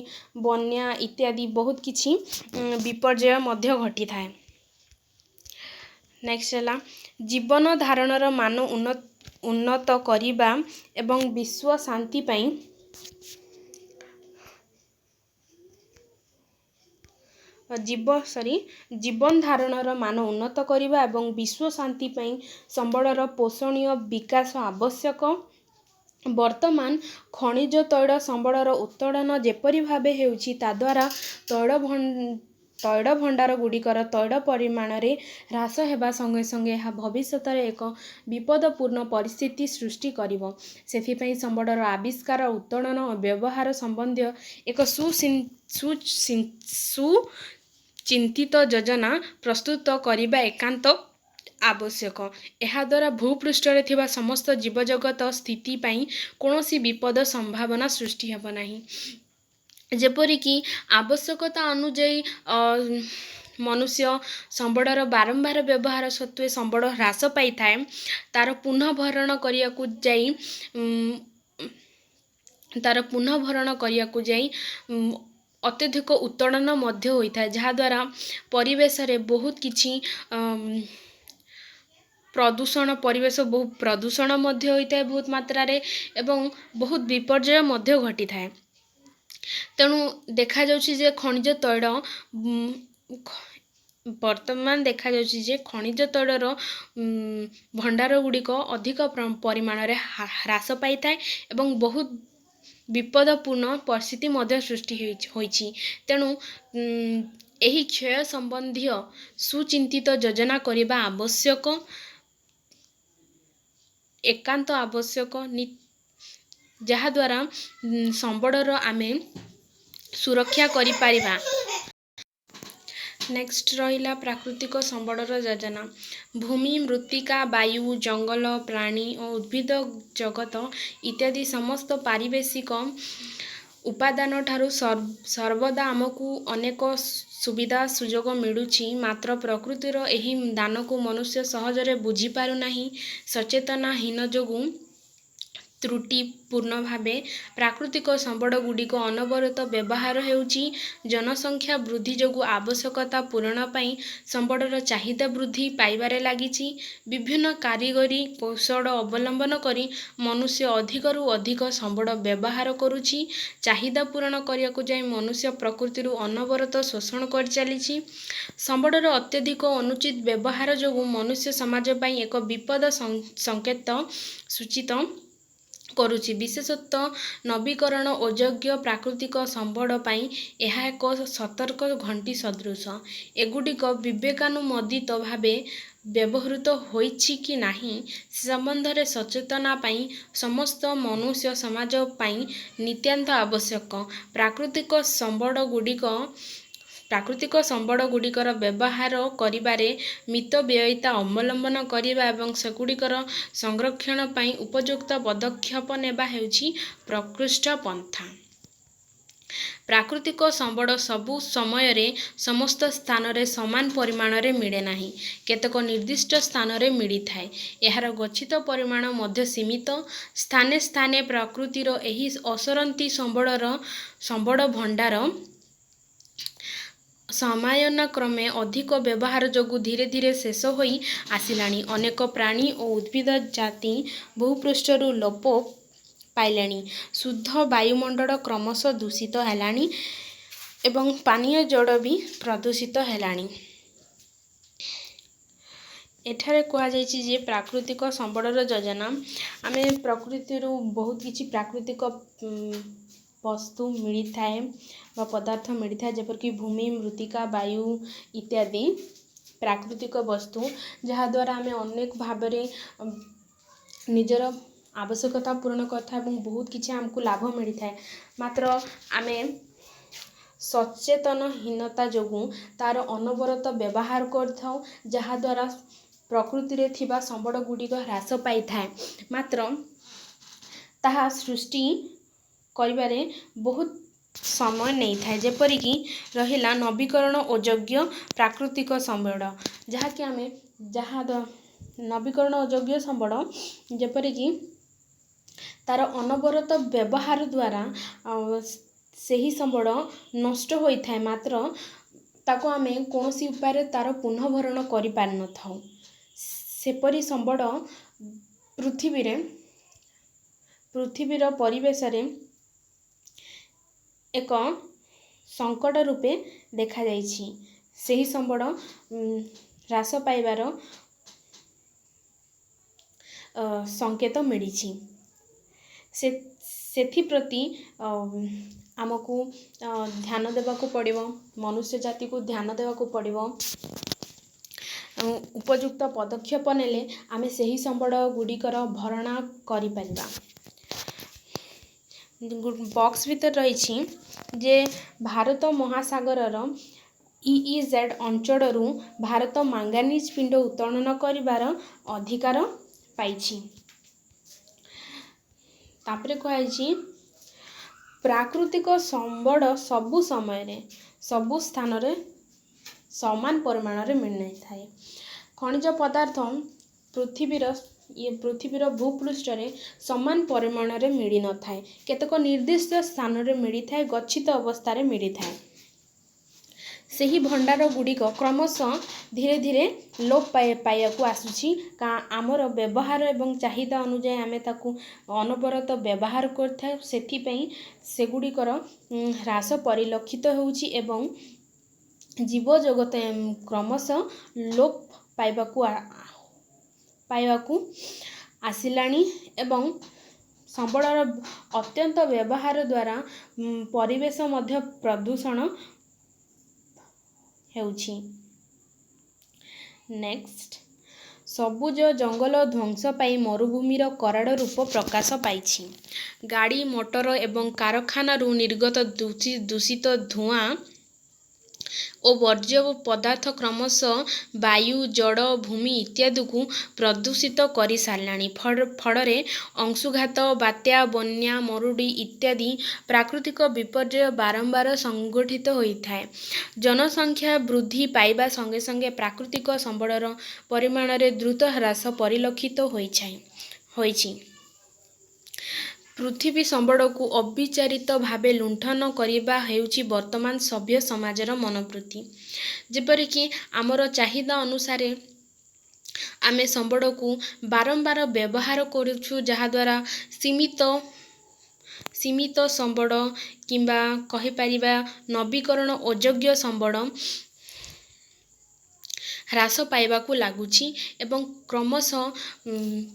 ବନ୍ୟା ଇତ୍ୟାଦି ବହୁତ କିଛି ବିପର୍ଯ୍ୟୟ ମଧ୍ୟ ଘଟିଥାଏ। ନେକ୍ସଟ ହେଲା ଜୀବନ ଧାରଣର ମାନ ଉନ୍ନତ କରିବା ଏବଂ ବିଶ୍ୱ ଶାନ୍ତି ପାଇଁ ଜୀବନ ଧାରଣର ମାନ ଉନ୍ନତ କରିବା ଏବଂ ବିଶ୍ୱ ଶାନ୍ତି ପାଇଁ ସମ୍ବଳର ପୋଷଣୀୟ ବିକାଶ ଆବଶ୍ୟକ। ବର୍ତ୍ତମାନ ଖଣିଜ ତୈଳ ସମ୍ବଳର ଉତ୍ତୋଳନ ଯେପରି ଭାବେ ହେଉଛି, ତାଦ୍ୱାରା ତୈଳ ଭଣ୍ଡାର ଗୁଡ଼ିକର ତୈଳ ପରିମାଣରେ ହ୍ରାସ ହେବା ସଙ୍ଗେ ସଙ୍ଗେ ଏହା ଭବିଷ୍ୟତରେ ଏକ ବିପଦପୂର୍ଣ୍ଣ ପରିସ୍ଥିତି ସୃଷ୍ଟି କରିବ। ସେଥିପାଇଁ ସମ୍ବଳର ଆବିଷ୍କାର, ଉତ୍ତୋଳନ ଓ ବ୍ୟବହାର ସମ୍ବନ୍ଧୀୟ ଏକ ସୁଚିନ୍ତିତ ଯୋଜନା ପ୍ରସ୍ତୁତ କରିବା ଏକାନ୍ତ ଆବଶ୍ୟକ। ଏହାଦ୍ୱାରା ଭୂପୃଷ୍ଠରେ ଥିବା ସମସ୍ତ ଜୀବଜଗତ ସ୍ଥିତି ପାଇଁ କୌଣସି ବିପଦ ସମ୍ଭାବନା ସୃଷ୍ଟି ହେବ ନାହିଁ। ଯେପରିକି ଆବଶ୍ୟକତା ଅନୁଯାୟୀ ମନୁଷ୍ୟ ସମ୍ବଳର ବାରମ୍ବାର ବ୍ୟବହାର ସତ୍ତ୍ୱେ ସମ୍ବଳ ହ୍ରାସ ପାଇଥାଏ, ତାର ପୁନଃଭରଣ କରିବାକୁ ଯାଇ ଅତ୍ୟଧିକ ଉତ୍ତୋଳନ ମଧ୍ୟ ହୋଇଥାଏ, ଯାହାଦ୍ୱାରା ପରିବେଶରେ ବହୁତ କିଛି ପ୍ରଦୂଷଣ ମଧ୍ୟ ହୋଇଥାଏ ବହୁତ ମାତ୍ରାରେ ଏବଂ ବହୁତ ବିପର୍ଯ୍ୟୟ ମଧ୍ୟ ଘଟିଥାଏ। ତେଣୁ ଦେଖାଯାଉଛି ଯେ ଖଣିଜ ତୈଳର ଭଣ୍ଡାର ଗୁଡ଼ିକ ଅଧିକ ପରିମାଣରେ ହ୍ରାସ ପାଇଥାଏ ଏବଂ ବହୁତ ବିପଦପୂର୍ଣ୍ଣ ପରିସ୍ଥିତି ମଧ୍ୟ ସୃଷ୍ଟି ହୋଇଛି। ତେଣୁ ଏହି କ୍ଷୟ ସମ୍ବନ୍ଧୀୟ ସୁଚିନ୍ତିତ ଯୋଜନା କରିବା ଏକାନ୍ତ ଆବଶ୍ୟକ, ଯାହାଦ୍ୱାରା ସମ୍ବଳର ଆମେ ସୁରକ୍ଷା କରିପାରିବା। नेक्स्ट रहिला प्राकृतिक सम्बळर योजना। भूमि, मृत्तिका, वायु, जंगल, प्राणी और उद्भिद जगत इत्यादि समस्त पारिवेशिक उपादान ठारू सर्वदा आमको अनेक सुविधा सुजोग मिलुछि, मात्र प्रकृतिर एही दान को मनुष्य सहजरे बुझी पारु नाही। सचेतनाहीन जोगु त्रुटिपूर्ण भावे प्राकृतिक सम्बळ गुडिक अनवरत व्यवहार हेउछि। जनसंख्या वृद्धि जोगु आवश्यकता पूरण पाई सम्बळर चाहिदा वृद्धि पाइबारे लागिछि। विभिन्न कारीगरी कौशल अवलंबन करी मनुष्य अधिकरू अधिक सम्बळ व्यवहार करुछि। चाहिदा पूरण करियाकु जाई मनुष्य प्रकृतिरु अनवरत शोषण कर चलिछि। सम्बळर अत्यधिक अनुचित व्यवहार जोगु मनुष्य समाज पाई एक विपद संकेत सूचित करुछि। विशेषतः नवीकरण अयोग्य प्राकृतिक सम्बळ पाई ଏହା ଏକ ସତର୍କ ଘଣ୍ଟି ସଦୃଶ। ଏଗୁଡ଼ିକ ବିବେକାନୁମୋଦିତ ଭାବେ ବ୍ୟବହୃତ ହୋଇଛି କି ନାହିଁ ସେ ସମ୍ବନ୍ଧରେ ସଚେତନା ପାଇଁ ସମସ୍ତ ମନୁଷ୍ୟ ସମାଜ ପାଇଁ ନିତ୍ୟାନ୍ତ ଆବଶ୍ୟକ। ପ୍ରାକୃତିକ ସମ୍ବଳଗୁଡ଼ିକର ବ୍ୟବହାର କରିବାରେ ମିତବ୍ୟୟିତା ଅବଲମ୍ବନ କରିବା ଏବଂ ସେଗୁଡ଼ିକର ସଂରକ୍ଷଣ ପାଇଁ ଉପଯୁକ୍ତ ପଦକ୍ଷେପ ନେବା ହେଉଛି ପ୍ରକୃଷ୍ଟ ପନ୍ଥା। ପ୍ରାକୃତିକ ସମ୍ବଳ ସବୁ ସମୟରେ ସମସ୍ତ ସ୍ଥାନରେ ସମାନ ପରିମାଣରେ ମିଳେ ନାହିଁ। କେତେକ ନିର୍ଦ୍ଦିଷ୍ଟ ସ୍ଥାନରେ ମିଳିଥାଏ। ଏହାର ଗଚ୍ଛିତ ପରିମାଣ ମଧ୍ୟ ସୀମିତ। ସ୍ଥାନେ ସ୍ଥାନେ ପ୍ରକୃତିର ଏହି ଅସରନ୍ତି ସମ୍ବଳ ଭଣ୍ଡାର ସମୟାନୁକ୍ରମେ ଅଧିକ ବ୍ୟବହାର ଯୋଗୁଁ ଧୀରେ ଧୀରେ ଶେଷ ହୋଇ ଆସିଲାଣି। ଅନେକ ପ୍ରାଣୀ ଓ ଉଦ୍ଭିଦ ଜାତି ଭୂପୃଷ୍ଠରୁ ଲୋପ ପାଇଲେଣି। ଶୁଦ୍ଧ ବାୟୁମଣ୍ଡଳ କ୍ରମଶଃ ଦୂଷିତ ହେଲାଣି ଏବଂ ପାନୀୟ ଜଳ ବି ପ୍ରଦୂଷିତ ହେଲାଣି। ଏଠାରେ କୁହାଯାଇଛି ଯେ ପ୍ରାକୃତିକ ସମ୍ବଳର ଯୋଜନା ଆମେ ପ୍ରକୃତିରୁ ବହୁତ କିଛି ପ୍ରାକୃତିକ ବସ୍ତୁ ମିଳିଥାଏ ବା ପଦାର୍ଥ ମିଳିଥାଏ, ଯେପରିକି ଭୂମି, ମୃତ୍ତିକା, ବାୟୁ ଇତ୍ୟାଦି ପ୍ରାକୃତିକ ବସ୍ତୁ, ଯାହାଦ୍ୱାରା ଆମେ ଅନେକ ଭାବରେ ନିଜର ଆବଶ୍ୟକତା ପୂରଣ କରିଥାଏ ଏବଂ ବହୁତ କିଛି ଆମକୁ ଲାଭ ମିଳିଥାଏ। ମାତ୍ର ଆମେ ସଚେତନହୀନତା ଯୋଗୁଁ ତାର ଅନବରତ ବ୍ୟବହାର କରିଥାଉ, ଯାହାଦ୍ୱାରା ପ୍ରକୃତିରେ ଥିବା ସମ୍ବଳ ଗୁଡ଼ିକ ହ୍ରାସ ପାଇଥାଏ। ମାତ୍ର ତାହା ସୃଷ୍ଟି କରିବାରେ ବହୁତ ସମୟ ନେଇଥାଏ। ଯେପରିକି ରହିଲା ନବୀକରଣ ଅଯୋଗ୍ୟ ପ୍ରାକୃତିକ ସମ୍ବଳ, ଯାହାକି ଆମେ ନବୀକରଣ ଅଯୋଗ୍ୟ ସମ୍ବଳ ଯେପରିକି ତାର ଅନବରତ ବ୍ୟବହାର ଦ୍ୱାରା ସେହି ସମ୍ବଳ ନଷ୍ଟ ହୋଇଥାଏ, ମାତ୍ର ତାକୁ ଆମେ କୌଣସି ଉପାୟରେ ତାର ପୁନଃଭରଣ କରିପାରିନଥାଉ। ସେପରି ସମ୍ବଳ ପୃଥିବୀର ପରିବେଶରେ ଏକ ସଙ୍କଟ ରୂପେ ଦେଖାଯାଇଛି। ସେହି ସମ୍ବଳ ହ୍ରାସ ପାଇବାର ସଂକେତ ମିଳିଛି। ସେଥିପ୍ରତି ଆମକୁ ଧ୍ୟାନ ଦେବାକୁ ପଡ଼ିବ, ମନୁଷ୍ୟ ଜାତିକୁ ଧ୍ୟାନ ଦେବାକୁ ପଡ଼ିବ। ଉପଯୁକ୍ତ ପଦକ୍ଷେପ ନେଲେ ଆମେ ସେହି ସମ୍ବଳ ଗୁଡ଼ିକର ଭରଣା କରିପାରିବା। ବକ୍ସ ଭିତରେ ରହିଛି ଯେ ଭାରତ ମହାସାଗରର EEZ ଅଞ୍ଚଳରୁ ଭାରତ ମାଙ୍ଗାନିଜ ପିଣ୍ଡ ଉତ୍ତୋଳନ କରିବାର ଅଧିକାର ପାଇଛି। ତାପରେ କୁହାଯାଇଛି ପ୍ରାକୃତିକ ସମ୍ବଳ ସବୁ ସମୟରେ ସବୁ ସ୍ଥାନରେ ସମାନ ପରିମାଣରେ ମିଳିନଥାଏ। ଖଣିଜ ପଦାର୍ଥ ପୃଥିବୀର ଭୂପୃଷ୍ଠରେ ସମାନ ପରିମାଣରେ ମିଳିନଥାଏ। କେତେକ ନିର୍ଦ୍ଦିଷ୍ଟ ସ୍ଥାନରେ ମିଳିଥାଏ, ଗଚ୍ଛିତ ଅବସ୍ଥାରେ ମିଳିଥାଏ। ସେହି ଭଣ୍ଡାର ଗୁଡ଼ିକ କ୍ରମଶଃ ଧୀରେ ଧୀରେ ଲୋପ ପାଇବାକୁ ଆସୁଛି। ଆମର ବ୍ୟବହାର ଏବଂ ଚାହିଦା ଅନୁଯାୟୀ ଆମେ ତାକୁ ଅନବରତ ବ୍ୟବହାର କରିଥାଉ, ସେଥିପାଇଁ ସେଗୁଡ଼ିକର ହ୍ରାସ ପରିଲକ୍ଷିତ ହେଉଛି ଏବଂ ଜୀବଜଗତ କ୍ରମଶଃ ଲୋପ ପାଇବାକୁ ଆସିଲାଣି ଏବଂ ସମ୍ବଳର ଅତ୍ୟନ୍ତ ବ୍ୟବହାର ଦ୍ୱାରା ପରିବେଶ ମଧ୍ୟ ପ୍ରଦୂଷଣ ହେଉଛି। ନେକ୍ସଟ, ସବୁଜ ଜଙ୍ଗଲ ଧ୍ୱଂସ ପାଇ ମରୁଭୂମିର କରାଳ ରୂପ ପ୍ରକାଶ ପାଇଛି। ଗାଡ଼ି ମଟର ଏବଂ କାରଖାନାରୁ ନିର୍ଗତ ଦୂଷିତ ଧୂଆଁ ଓ ବର୍ଜ୍ୟ ପଦାର୍ଥ କ୍ରମଶଃ ବାୟୁ, ଜଳ, ଭୂମି ଇତ୍ୟାଦିକୁ ପ୍ରଦୂଷିତ କରିସାରିଲାଣି। ଫଳରେ ଅଂଶୁଘାତ, ବାତ୍ୟା, ବନ୍ୟା, ମରୁଡ଼ି ଇତ୍ୟାଦି ପ୍ରାକୃତିକ ବିପର୍ଯ୍ୟୟ ବାରମ୍ବାର ସଂଘଟିତ ହୋଇଥାଏ। ଜନସଂଖ୍ୟା ବୃଦ୍ଧି ପାଇବା ସଙ୍ଗେ ସଙ୍ଗେ ପ୍ରାକୃତିକ ସମ୍ବଳର ପରିମାଣରେ ଦ୍ରୁତ ହ୍ରାସ ପରିଲକ୍ଷିତ ହୋଇଛି। ପୃଥିବୀ ସମ୍ବଳକୁ ଅବିଚାରିତ ଭାବେ ଲୁଣ୍ଠନ କରିବା ହେଉଛି ବର୍ତ୍ତମାନ ସଭ୍ୟ ସମାଜର ମନୋବୃତ୍ତି। ଯେପରିକି ଆମର ଚାହିଦା ଅନୁସାରେ ଆମେ ସମ୍ବଳକୁ ବାରମ୍ବାର ବ୍ୟବହାର କରୁଛୁ, ଯାହାଦ୍ୱାରା ସୀମିତ ସମ୍ବଳ କିମ୍ବା କହିପାରିବା ନବୀକରଣ ଅଯୋଗ୍ୟ ସମ୍ବଳ ହ୍ରାସ ପାଇବାକୁ ଲାଗୁଛି ଏବଂ କ୍ରମଶଃ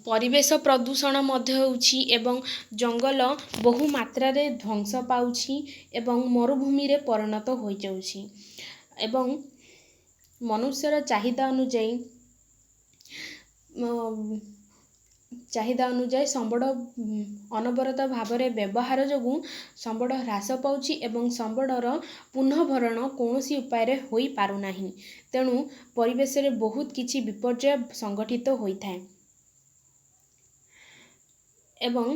ପରିବେଶ ପ୍ରଦୂଷଣ ମଧ୍ୟ ହେଉଛି ଏବଂ ଜଙ୍ଗଲ ବହୁ ମାତ୍ରାରେ ଧ୍ୱଂସ ପାଉଛି ଏବଂ ମରୁଭୂମିରେ ପରିଣତ ହୋଇଯାଉଛି। ଏବଂ ମନୁଷ୍ୟର ଚାହିଦା ଅନୁଯାୟୀ ସମ୍ବଳ ଅନବରତ ଭାବରେ ବ୍ୟବହାର ଯୋଗୁଁ ସମ୍ବଳ ହ୍ରାସ ପାଉଛି ଏବଂ ସମ୍ବଳର ପୁନଃଭରଣ କୌଣସି ଉପାୟରେ ହୋଇପାରୁନାହିଁ। ତେଣୁ ପରିବେଶରେ ବହୁତ କିଛି ବିପର୍ଯ୍ୟୟ ସଂଘଟିତ ହୋଇଥାଏ ଏବଂ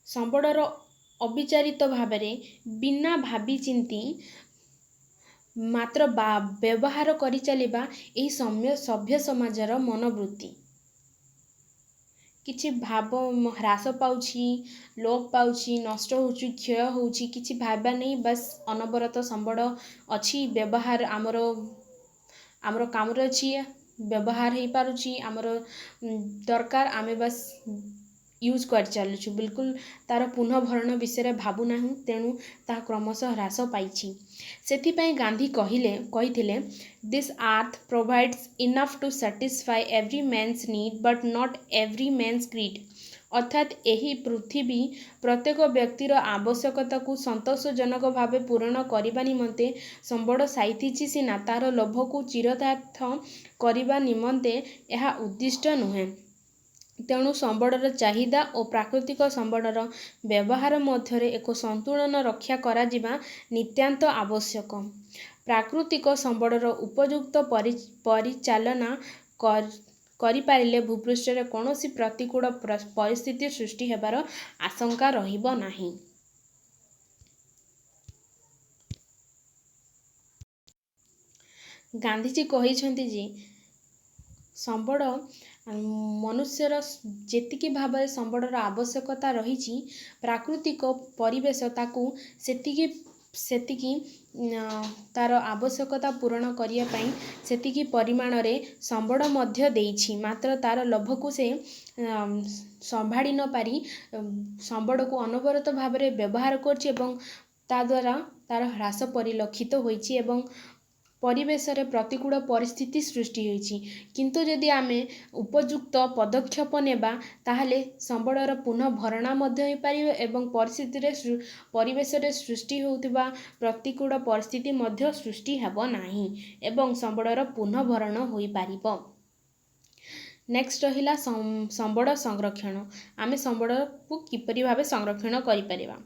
ସମ୍ବଳର ଅବିଚାରିତ ଭାବରେ ବିନା ଭାବିଚିନ୍ତି ମାତ୍ର ବ୍ୟବହାର କରିଚାଲିବା ଏହି ସଭ୍ୟ ସମାଜର ମନୋବୃତ୍ତି। କିଛି ଭାବ ହ୍ରାସ ପାଉଛି, ଲୋପ ପାଉଛି, ନଷ୍ଟ ହେଉଛି, କ୍ଷୟ ହେଉଛି, କିଛି ଭାବିବା ନେଇ ବାସ୍ ଅନବରତ ସମ୍ବଳ ଅଛି, ବ୍ୟବହାର ଆମର କାମରେ ଅଛି, ବ୍ୟବହାର ହେଇପାରୁଛି, ଆମର ଦରକାର, ଆମେ ବାସ୍ ୟୁଜ୍ କରିଚାଲୁଛୁ, ବିଲକୁଲ ତାର ପୁନଃଭରଣ ବିଷୟରେ ଭାବୁନାହୁଁ। ତେଣୁ ତାହା କ୍ରମଶଃ ହ୍ରାସ ପାଇଛି। ସେଥିପାଇଁ ଗାନ୍ଧୀ କହିଥିଲେ this earth provides enough to satisfy every man's need but not every man's greed. ଅର୍ଥାତ୍ ଏହି ପୃଥିବୀ ପ୍ରତ୍ୟେକ ବ୍ୟକ୍ତିର ଆବଶ୍ୟକତାକୁ ସନ୍ତୋଷଜନକ ଭାବେ ପୂରଣ କରିବା ନିମନ୍ତେ ସମ୍ବଳ ସାଇତିଛି ସିନା, ତାର ଲୋଭକୁ ଚିରତାର୍ଥ କରିବା ନିମନ୍ତେ ଏହା ଉଦ୍ଦିଷ୍ଟ ନୁହେଁ। ତେଣୁ ସମ୍ବଳର ଚାହିଦା ଓ ପ୍ରାକୃତିକ ସମ୍ବଳର ବ୍ୟବହାର ମଧ୍ୟରେ ଏକ ସନ୍ତୁଳନ ରକ୍ଷା କରାଯିବା ନିତାନ୍ତ ଆବଶ୍ୟକ। ପ୍ରାକୃତିକ ସମ୍ବଳର ଉପଯୁକ୍ତ ପରିଚାଳନା କରିପାରିଲେ ଭୂପୃଷ୍ଠରେ କୌଣସି ପ୍ରତିକୂଳ ପରିସ୍ଥିତି ସୃଷ୍ଟି ହେବାର ଆଶଙ୍କା ରହିବ ନାହିଁ। ଗାନ୍ଧୀଜୀ କହିଛନ୍ତି ଯେ ସମ୍ବଳ ମନୁଷ୍ୟର ଯେତିକି ଭାବରେ ସମ୍ବଳର ଆବଶ୍ୟକତା ରହିଛି, ପ୍ରାକୃତିକ ପରିବେଶ ତାକୁ ସେତିକି ତାର ଆବଶ୍ୟକତା ପୂରଣ କରିବା ପାଇଁ ସେତିକି ପରିମାଣରେ ସମ୍ବଳ ମଧ୍ୟ ଦେଇଛି। ମାତ୍ର ତାର ଲୋଭକୁ ସେ ସମ୍ଭାଳି ନ ପାରି ସମ୍ବଳକୁ ଅନବରତ ଭାବରେ ବ୍ୟବହାର କରୁଛି ଏବଂ ତା ଦ୍ୱାରା ତାର ହ୍ରାସ ପରିଲକ୍ଷିତ ହୋଇଛି ଏବଂ ପରିବେଶରେ ପ୍ରତିକୂଳ ପରିସ୍ଥିତି ସୃଷ୍ଟି ହୋଇଛି। କିନ୍ତୁ ଯଦି ଆମେ ଉପଯୁକ୍ତ ପଦକ୍ଷେପ ନେବା, ତାହେଲେ ସମ୍ବଳର ପୁନଃଭରଣା ମଧ୍ୟ ହୋଇପାରିବ ଏବଂ ପରିବେଶରେ ସୃଷ୍ଟି ହେଉଥିବା ପ୍ରତିକୂଳ ପରିସ୍ଥିତି ମଧ୍ୟ ସୃଷ୍ଟି ହେବ ନାହିଁ ଏବଂ ସମ୍ବଳର ପୁନଃଭରଣ ହୋଇପାରିବ। ନେକ୍ସଟ ରହିଲା ସମ୍ବଳ ସଂରକ୍ଷଣ। ଆମେ ସମ୍ବଳକୁ କିପରି ଭାବେ ସଂରକ୍ଷଣ କରିପାରିବା?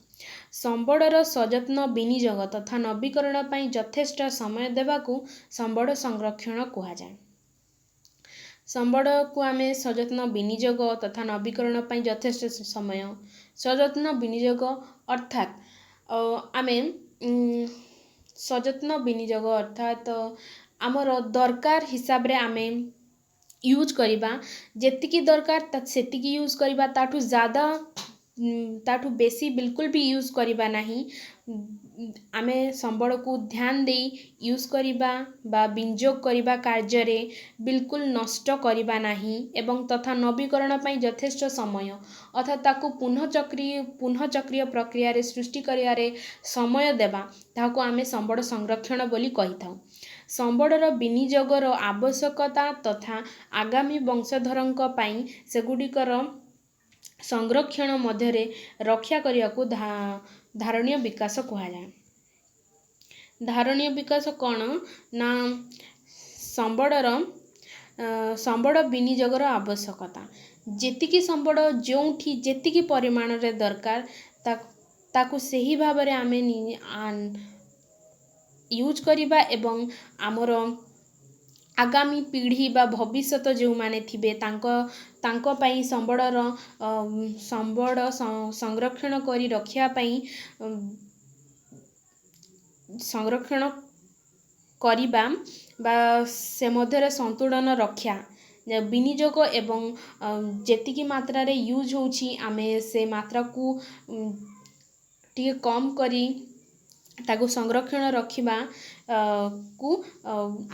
ସମ୍ବଳର ସଯତ୍ନ ବିନିଯୋଗ ତଥା ନବୀକରଣ ପାଇଁ ଯଥେଷ୍ଟ ସମୟ ଦେବାକୁ ସମ୍ବଳ ସଂରକ୍ଷଣ କୁହାଯାଏ। ସମ୍ବଳକୁ ଆମେ ସଯତ୍ନ ବିନିଯୋଗ ତଥା ନବୀକରଣ ପାଇଁ ଯଥେଷ୍ଟ ସମୟ। ସଯତ୍ନ ବିନିଯୋଗ ଅର୍ଥାତ୍ ଆମେ ସଯତ୍ନ ବିନିଯୋଗ ଅର୍ଥାତ୍ ଆମର ଦରକାର ହିସାବରେ ଆମେ ୟୁଜ୍ କରିବା, ଯେତିକି ଦରକାର ସେତିକି ୟୁଜ୍ କରିବା, ତାଠୁ ବେଶୀ ବିଲକୁଲ ବି ୟୁଜ୍ କରିବା ନାହିଁ। ଆମେ ସମ୍ବଳକୁ ଧ୍ୟାନ ଦେଇ ୟୁଜ୍ କରିବା ବା ବିନିଯୋଗ କରିବା କାର୍ଯ୍ୟରେ ବିଲକୁଲ ନଷ୍ଟ କରିବା ନାହିଁ ଏବଂ ତଥା ନବୀକରଣ ପାଇଁ ଯଥେଷ୍ଟ ସମୟ ଅର୍ଥାତ୍ ତାକୁ ପୁନଃଚକ୍ରୀୟ ପ୍ରକ୍ରିୟାରେ ସୃଷ୍ଟି କରିବାରେ ସମୟ ଦେବା, ତାହାକୁ ଆମେ ସମ୍ବଳ ସଂରକ୍ଷଣ ବୋଲି କହିଥାଉ। ସମ୍ବଳର ବିନିଯୋଗର ଆବଶ୍ୟକତା ତଥା ଆଗାମୀ ବଂଶଧରଙ୍କ ପାଇଁ ସେଗୁଡ଼ିକର ସଂରକ୍ଷଣ ମଧ୍ୟରେ ରକ୍ଷା କରିବାକୁ ଧାରଣୀୟ ବିକାଶ କୁହାଯାଏ। ଧାରଣୀୟ ବିକାଶ କ'ଣ ନା ସମ୍ବଳ ବିନିଯୋଗର ଆବଶ୍ୟକତା। ଯେତିକି ସମ୍ବଳ ଯେଉଁଠି ଯେତିକି ପରିମାଣରେ ଦରକାର ତାକୁ ସେହି ଭାବରେ ଆମେ यूज करवा एवं आमर आगामी पीढ़ी बा भविष्यत जो माने थिबे तांको पई संबड़ संरक्षण करी रखिया पई संरक्षण करिबा बा से मध्यरे संतुलन रक्षा विनियोग एवं जेतिकी मात्रा रे यूज होची आमे से मात्रा को टिके कम करी ताको संरक्षण रखिबा को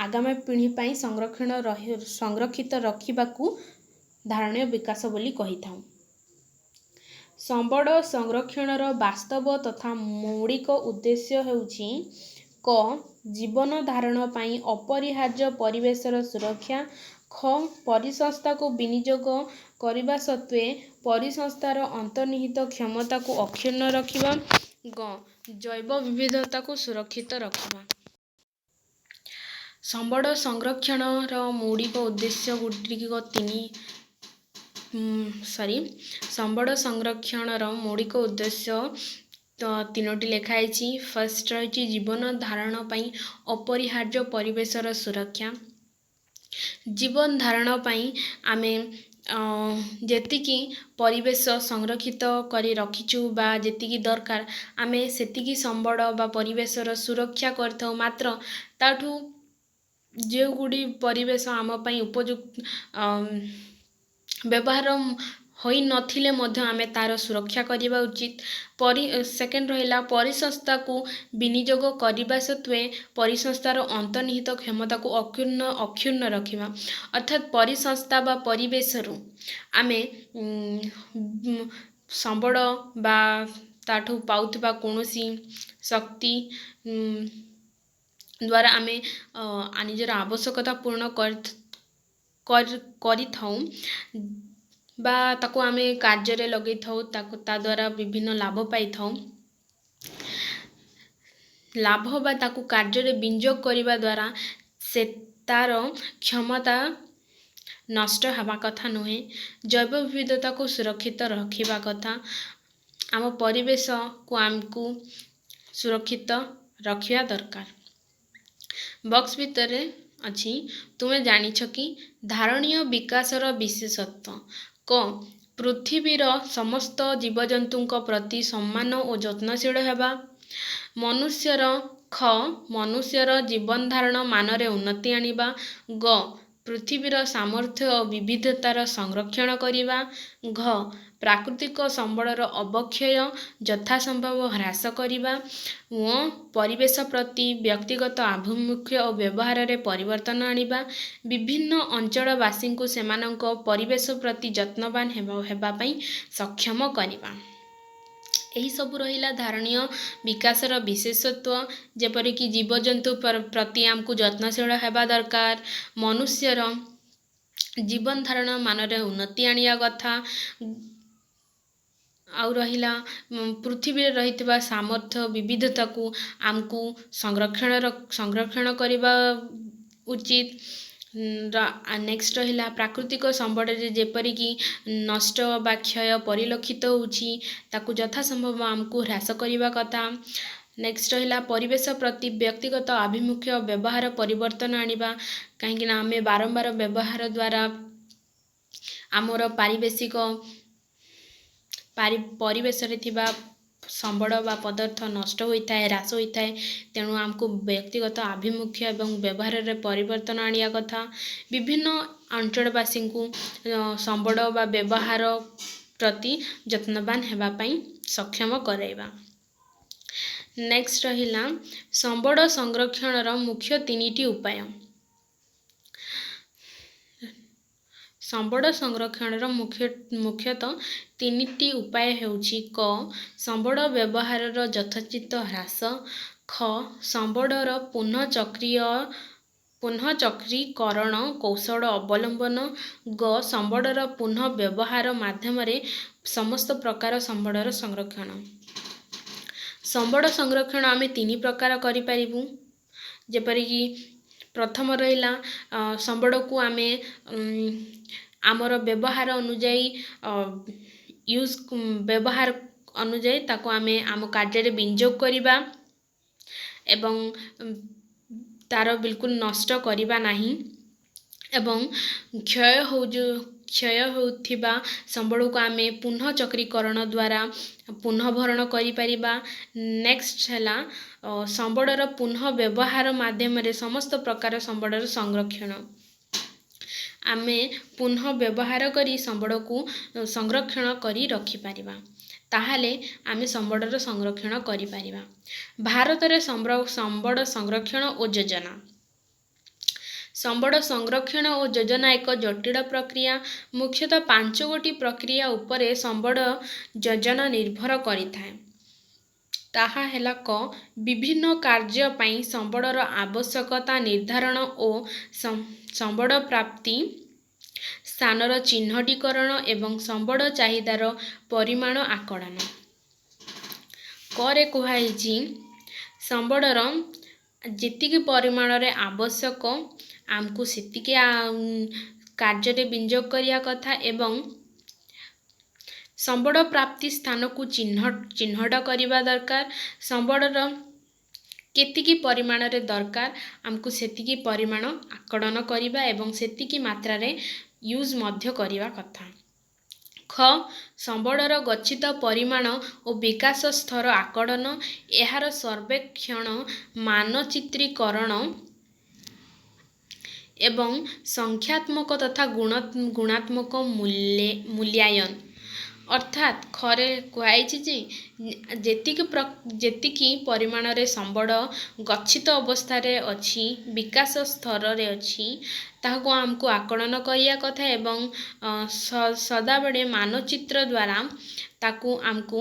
आगामी पीढ़ी पई संरक्षित रखिबा को धारणीय विकास बोली कहि थाउ। संबड़ संरक्षणर वास्तव तथा मौलिक उद्देश्य हेउची क जीवन धारण पाई अपरिहार्य परिवेशर सुरक्षा, ख परिसंस्था को विनियोग करने सत्वे परिसंस्थार अंतर्निहित क्षमता को अक्षुण्ण रखिबा, ग जैव विविधता को सुरक्षित रखिबा। संबड़ संरक्षणर मौलिक उद्देश्य गुड़िक संबड़ संरक्षणर मौलिक उद्देश्य तीनोटी लिखाई। फर्स्ट रही जीवन धारण पाई अपरिहार्य परिवेशर सुरक्षा। जीवन धारण पाई आमे जेतिकी परिवेश संरक्षित करी रखिचु बा जेतिकी दरकार आमे सेतिकी संबड़ बा परिवेशर सुरक्षा करथौ। मात्र ताठू जो गुडी परिवेश आम पाई उपयुक्त व्यवहार होई नथिले मध्य आमे तार सुरक्षा करिबा उचित। सेकेंड रहिला परिसंस्था को विनियोग करिबा सत्वे परिसंस्थार अंतर्निहित क्षमता को अक्षुण्ण रखिबा। अर्थात परिसंस्था बा परिवेशरु आमे संबड़ बा ताठू पाउथिबा कोनोसी शक्ति द्वारा आमे निजर आवश्यकता पूर्ण करि थाउ बा ताको आमे कार्य रे लगे थाउ ता द्वारा विभिन्न लाभ पाई थाउ। लाभ बा ताको कार्य रे विनियोग करिबा द्वारा से तार क्षमता नष्ट हवा कथा नुहे। जैव विविधता को सुरक्षित रखिबा कथा। आम परिवेश को आमको सुरक्षित रखिया दरकार। बॉक्स भितर अच्छी तुमे जानिछ कि धारणीय विकासर विशेषत्व क पृथ्वीर समस्त जीवजंतु प्रति सम्मान और यत्नशील हेबा। मनुष्यर ख मनुष्यर जीवन धारण मानरे उन्नति आनिबा। ग पृथ्वीर सामर्थ्य और विविधतार संरक्षण करिबा। घ प्राकृतिक संबळर अवक्षय यथासंभव ह्रास करिबा। व परिवेश प्रति व्यक्तिगत आभिमुख्य और व्यवहार रे परिवर्तन आनिबा। विभिन्न अंचलवासी को सेमानक परिवेश प्रति यत्नवान हेबा पई सक्षम करिबा। एही सब रहिला धारणीय विकासर विशेषत्व जेपरिक जीवजंतु प्रति आमको यत्नशील हेबा दरकार। मनुष्यर जीवन धारण मानरे उन्नति आनिया कथा। आउ रहिला पृथ्वी रहितबा सामर्थ्य विविधता को आमको संरक्षण करिबा उचित। नेक्स्ट रहिला प्राकृतिक संबड़ जेपरिक नष्ट बा क्षय परिलक्षित होउछि ताकू यथासंभव आमको ह्रास करिबा कथा। नेक्स्ट रहिला परिवेश प्रति व्यक्तिगत आभिमुख्य व्यवहार परिवर्तन आनिबा। कहीं आमे बारंबार व्यवहार द्वारा आमर पारिवेशिक परिवेश रे थिबा संबड़ बा पदार्थ नष्ट होता है ह्रास होता है। तेणु आमको व्यक्तिगत आभिमुख्य एवं व्यवहार रे परिवर्तन आनिया कथा। विभिन्न अंचलवासी को संबड़ बा व्यवहार प्रति यत्नवान हेबा पई सक्षम कराइबा। नेक्स्ट रहिला संबड़ संरक्षणर मुख्य तीनिटी उपाय। संबड़ संरक्षणर मुख्यतः तीनिटी उपाय हेउछि क संबड़ व्यवहारर यथोचित ह्रास। ख संबड़र पुनः चक्रीकरण कौशल अवलंबन। ग संबड़र पुनः व्यवहार माध्यम समस्त प्रकार संबड़र संरक्षण। संबड़ संरक्षण आमे तीन प्रकार करि परिबु। जेपरिक प्रथम रहिला संबड़ को आमे आमर व्यवहार अनुଯାयी व्यवहार अनुଯାयी ताको आमे आम कार्य रे विनियोग करिबा ଏବଂ ତାର ବିଲକୁଲ ନଷ୍ଟ କରିବା ନାହିଁ ଏବଂ କ୍ଷୟ ହେଉଥିବା ସମ୍ବଳକୁ ଆମେ ପୁନଃ ଚକ୍ରୀକରଣ ଦ୍ୱାରା ପୁନଃଭରଣ କରିପାରିବା। ନେକ୍ସଟ ହେଲା ସମ୍ବଳର ପୁନଃ ବ୍ୟବହାର ମାଧ୍ୟମରେ ସମସ୍ତ ପ୍ରକାର ସମ୍ବଳର ସଂରକ୍ଷଣ। ଆମେ ପୁନଃ ବ୍ୟବହାର କରି ସମ୍ବଳକୁ ସଂରକ୍ଷଣ କରି ରଖିପାରିବା। ତାହେଲେ ଆମେ ସମ୍ବଳର ସଂରକ୍ଷଣ କରିପାରିବା। ଭାରତରେ ସମ୍ବଳ ସଂରକ୍ଷଣ ଓ ଯୋଜନା। ସମ୍ବଳ ସଂରକ୍ଷଣ ଓ ଯୋଜନା ଏକ ଜଟିଳ ପ୍ରକ୍ରିୟା। ମୁଖ୍ୟତଃ 5 ଗୋଟି ପ୍ରକ୍ରିୟା ଉପରେ ସମ୍ବଳ ଯୋଜନା ନିର୍ଭର କରିଥାଏ। ତାହା ହେଲା ବିଭିନ୍ନ କାର୍ଯ୍ୟ ପାଇଁ ସମ୍ବଳର ଆବଶ୍ୟକତା ନିର୍ଦ୍ଧାରଣ ଓ ସମ୍ବଳ ପ୍ରାପ୍ତି ସ୍ଥାନର ଚିହ୍ନଟୀକରଣ ଏବଂ ସମ୍ବଳ ଚାହିଦାର ପରିମାଣ ଆକଳନ। ରେ କୁହାଯାଇଛି ସମ୍ବଳର ଯେତିକି ପରିମାଣରେ ଆବଶ୍ୟକ ଆମକୁ ସେତିକି କାର୍ଯ୍ୟରେ ବିନିଯୋଗ କରିବା କଥା ଏବଂ ସମ୍ବଳ ପ୍ରାପ୍ତି ସ୍ଥାନକୁ ଚିହ୍ନଟ କରିବା ଦରକାର। ସମ୍ବଳର କେତିକି ପରିମାଣରେ ଦରକାର ଆମକୁ ସେତିକି ପରିମାଣ ଆକଳନ କରିବା ଏବଂ ସେତିକି ମାତ୍ରାରେ ୟୁଜ୍ ମଧ୍ୟ କରିବା କଥା। ସମ୍ବଳର ଗଚ୍ଛିତ ପରିମାଣ ଓ ବିକାଶ ସ୍ତର ଆକଳନ। ଏହାର ସର୍ବେକ୍ଷଣ ମାନଚିତ୍ରୀକରଣ ଏବଂ ସଂଖ୍ୟାତ୍ମକ ତଥା ଗୁଣାତ୍ମକ ମୂଲ୍ୟାୟନ। ଅର୍ଥାତ୍ ରେ କୁହାଯାଇଛି ଯେ ଯେତିକି ପରିମାଣରେ ସମ୍ବଳ ଗଚ୍ଛିତ ଅବସ୍ଥାରେ ଅଛି, ବିକାଶ ସ୍ତରରେ ଅଛି, ତାହାକୁ ଆମକୁ ଆକଳନ କରିବା କଥା ଏବଂ ସଦାବେଳେ ମାନଚିତ୍ର ଦ୍ୱାରା ତାକୁ ଆମକୁ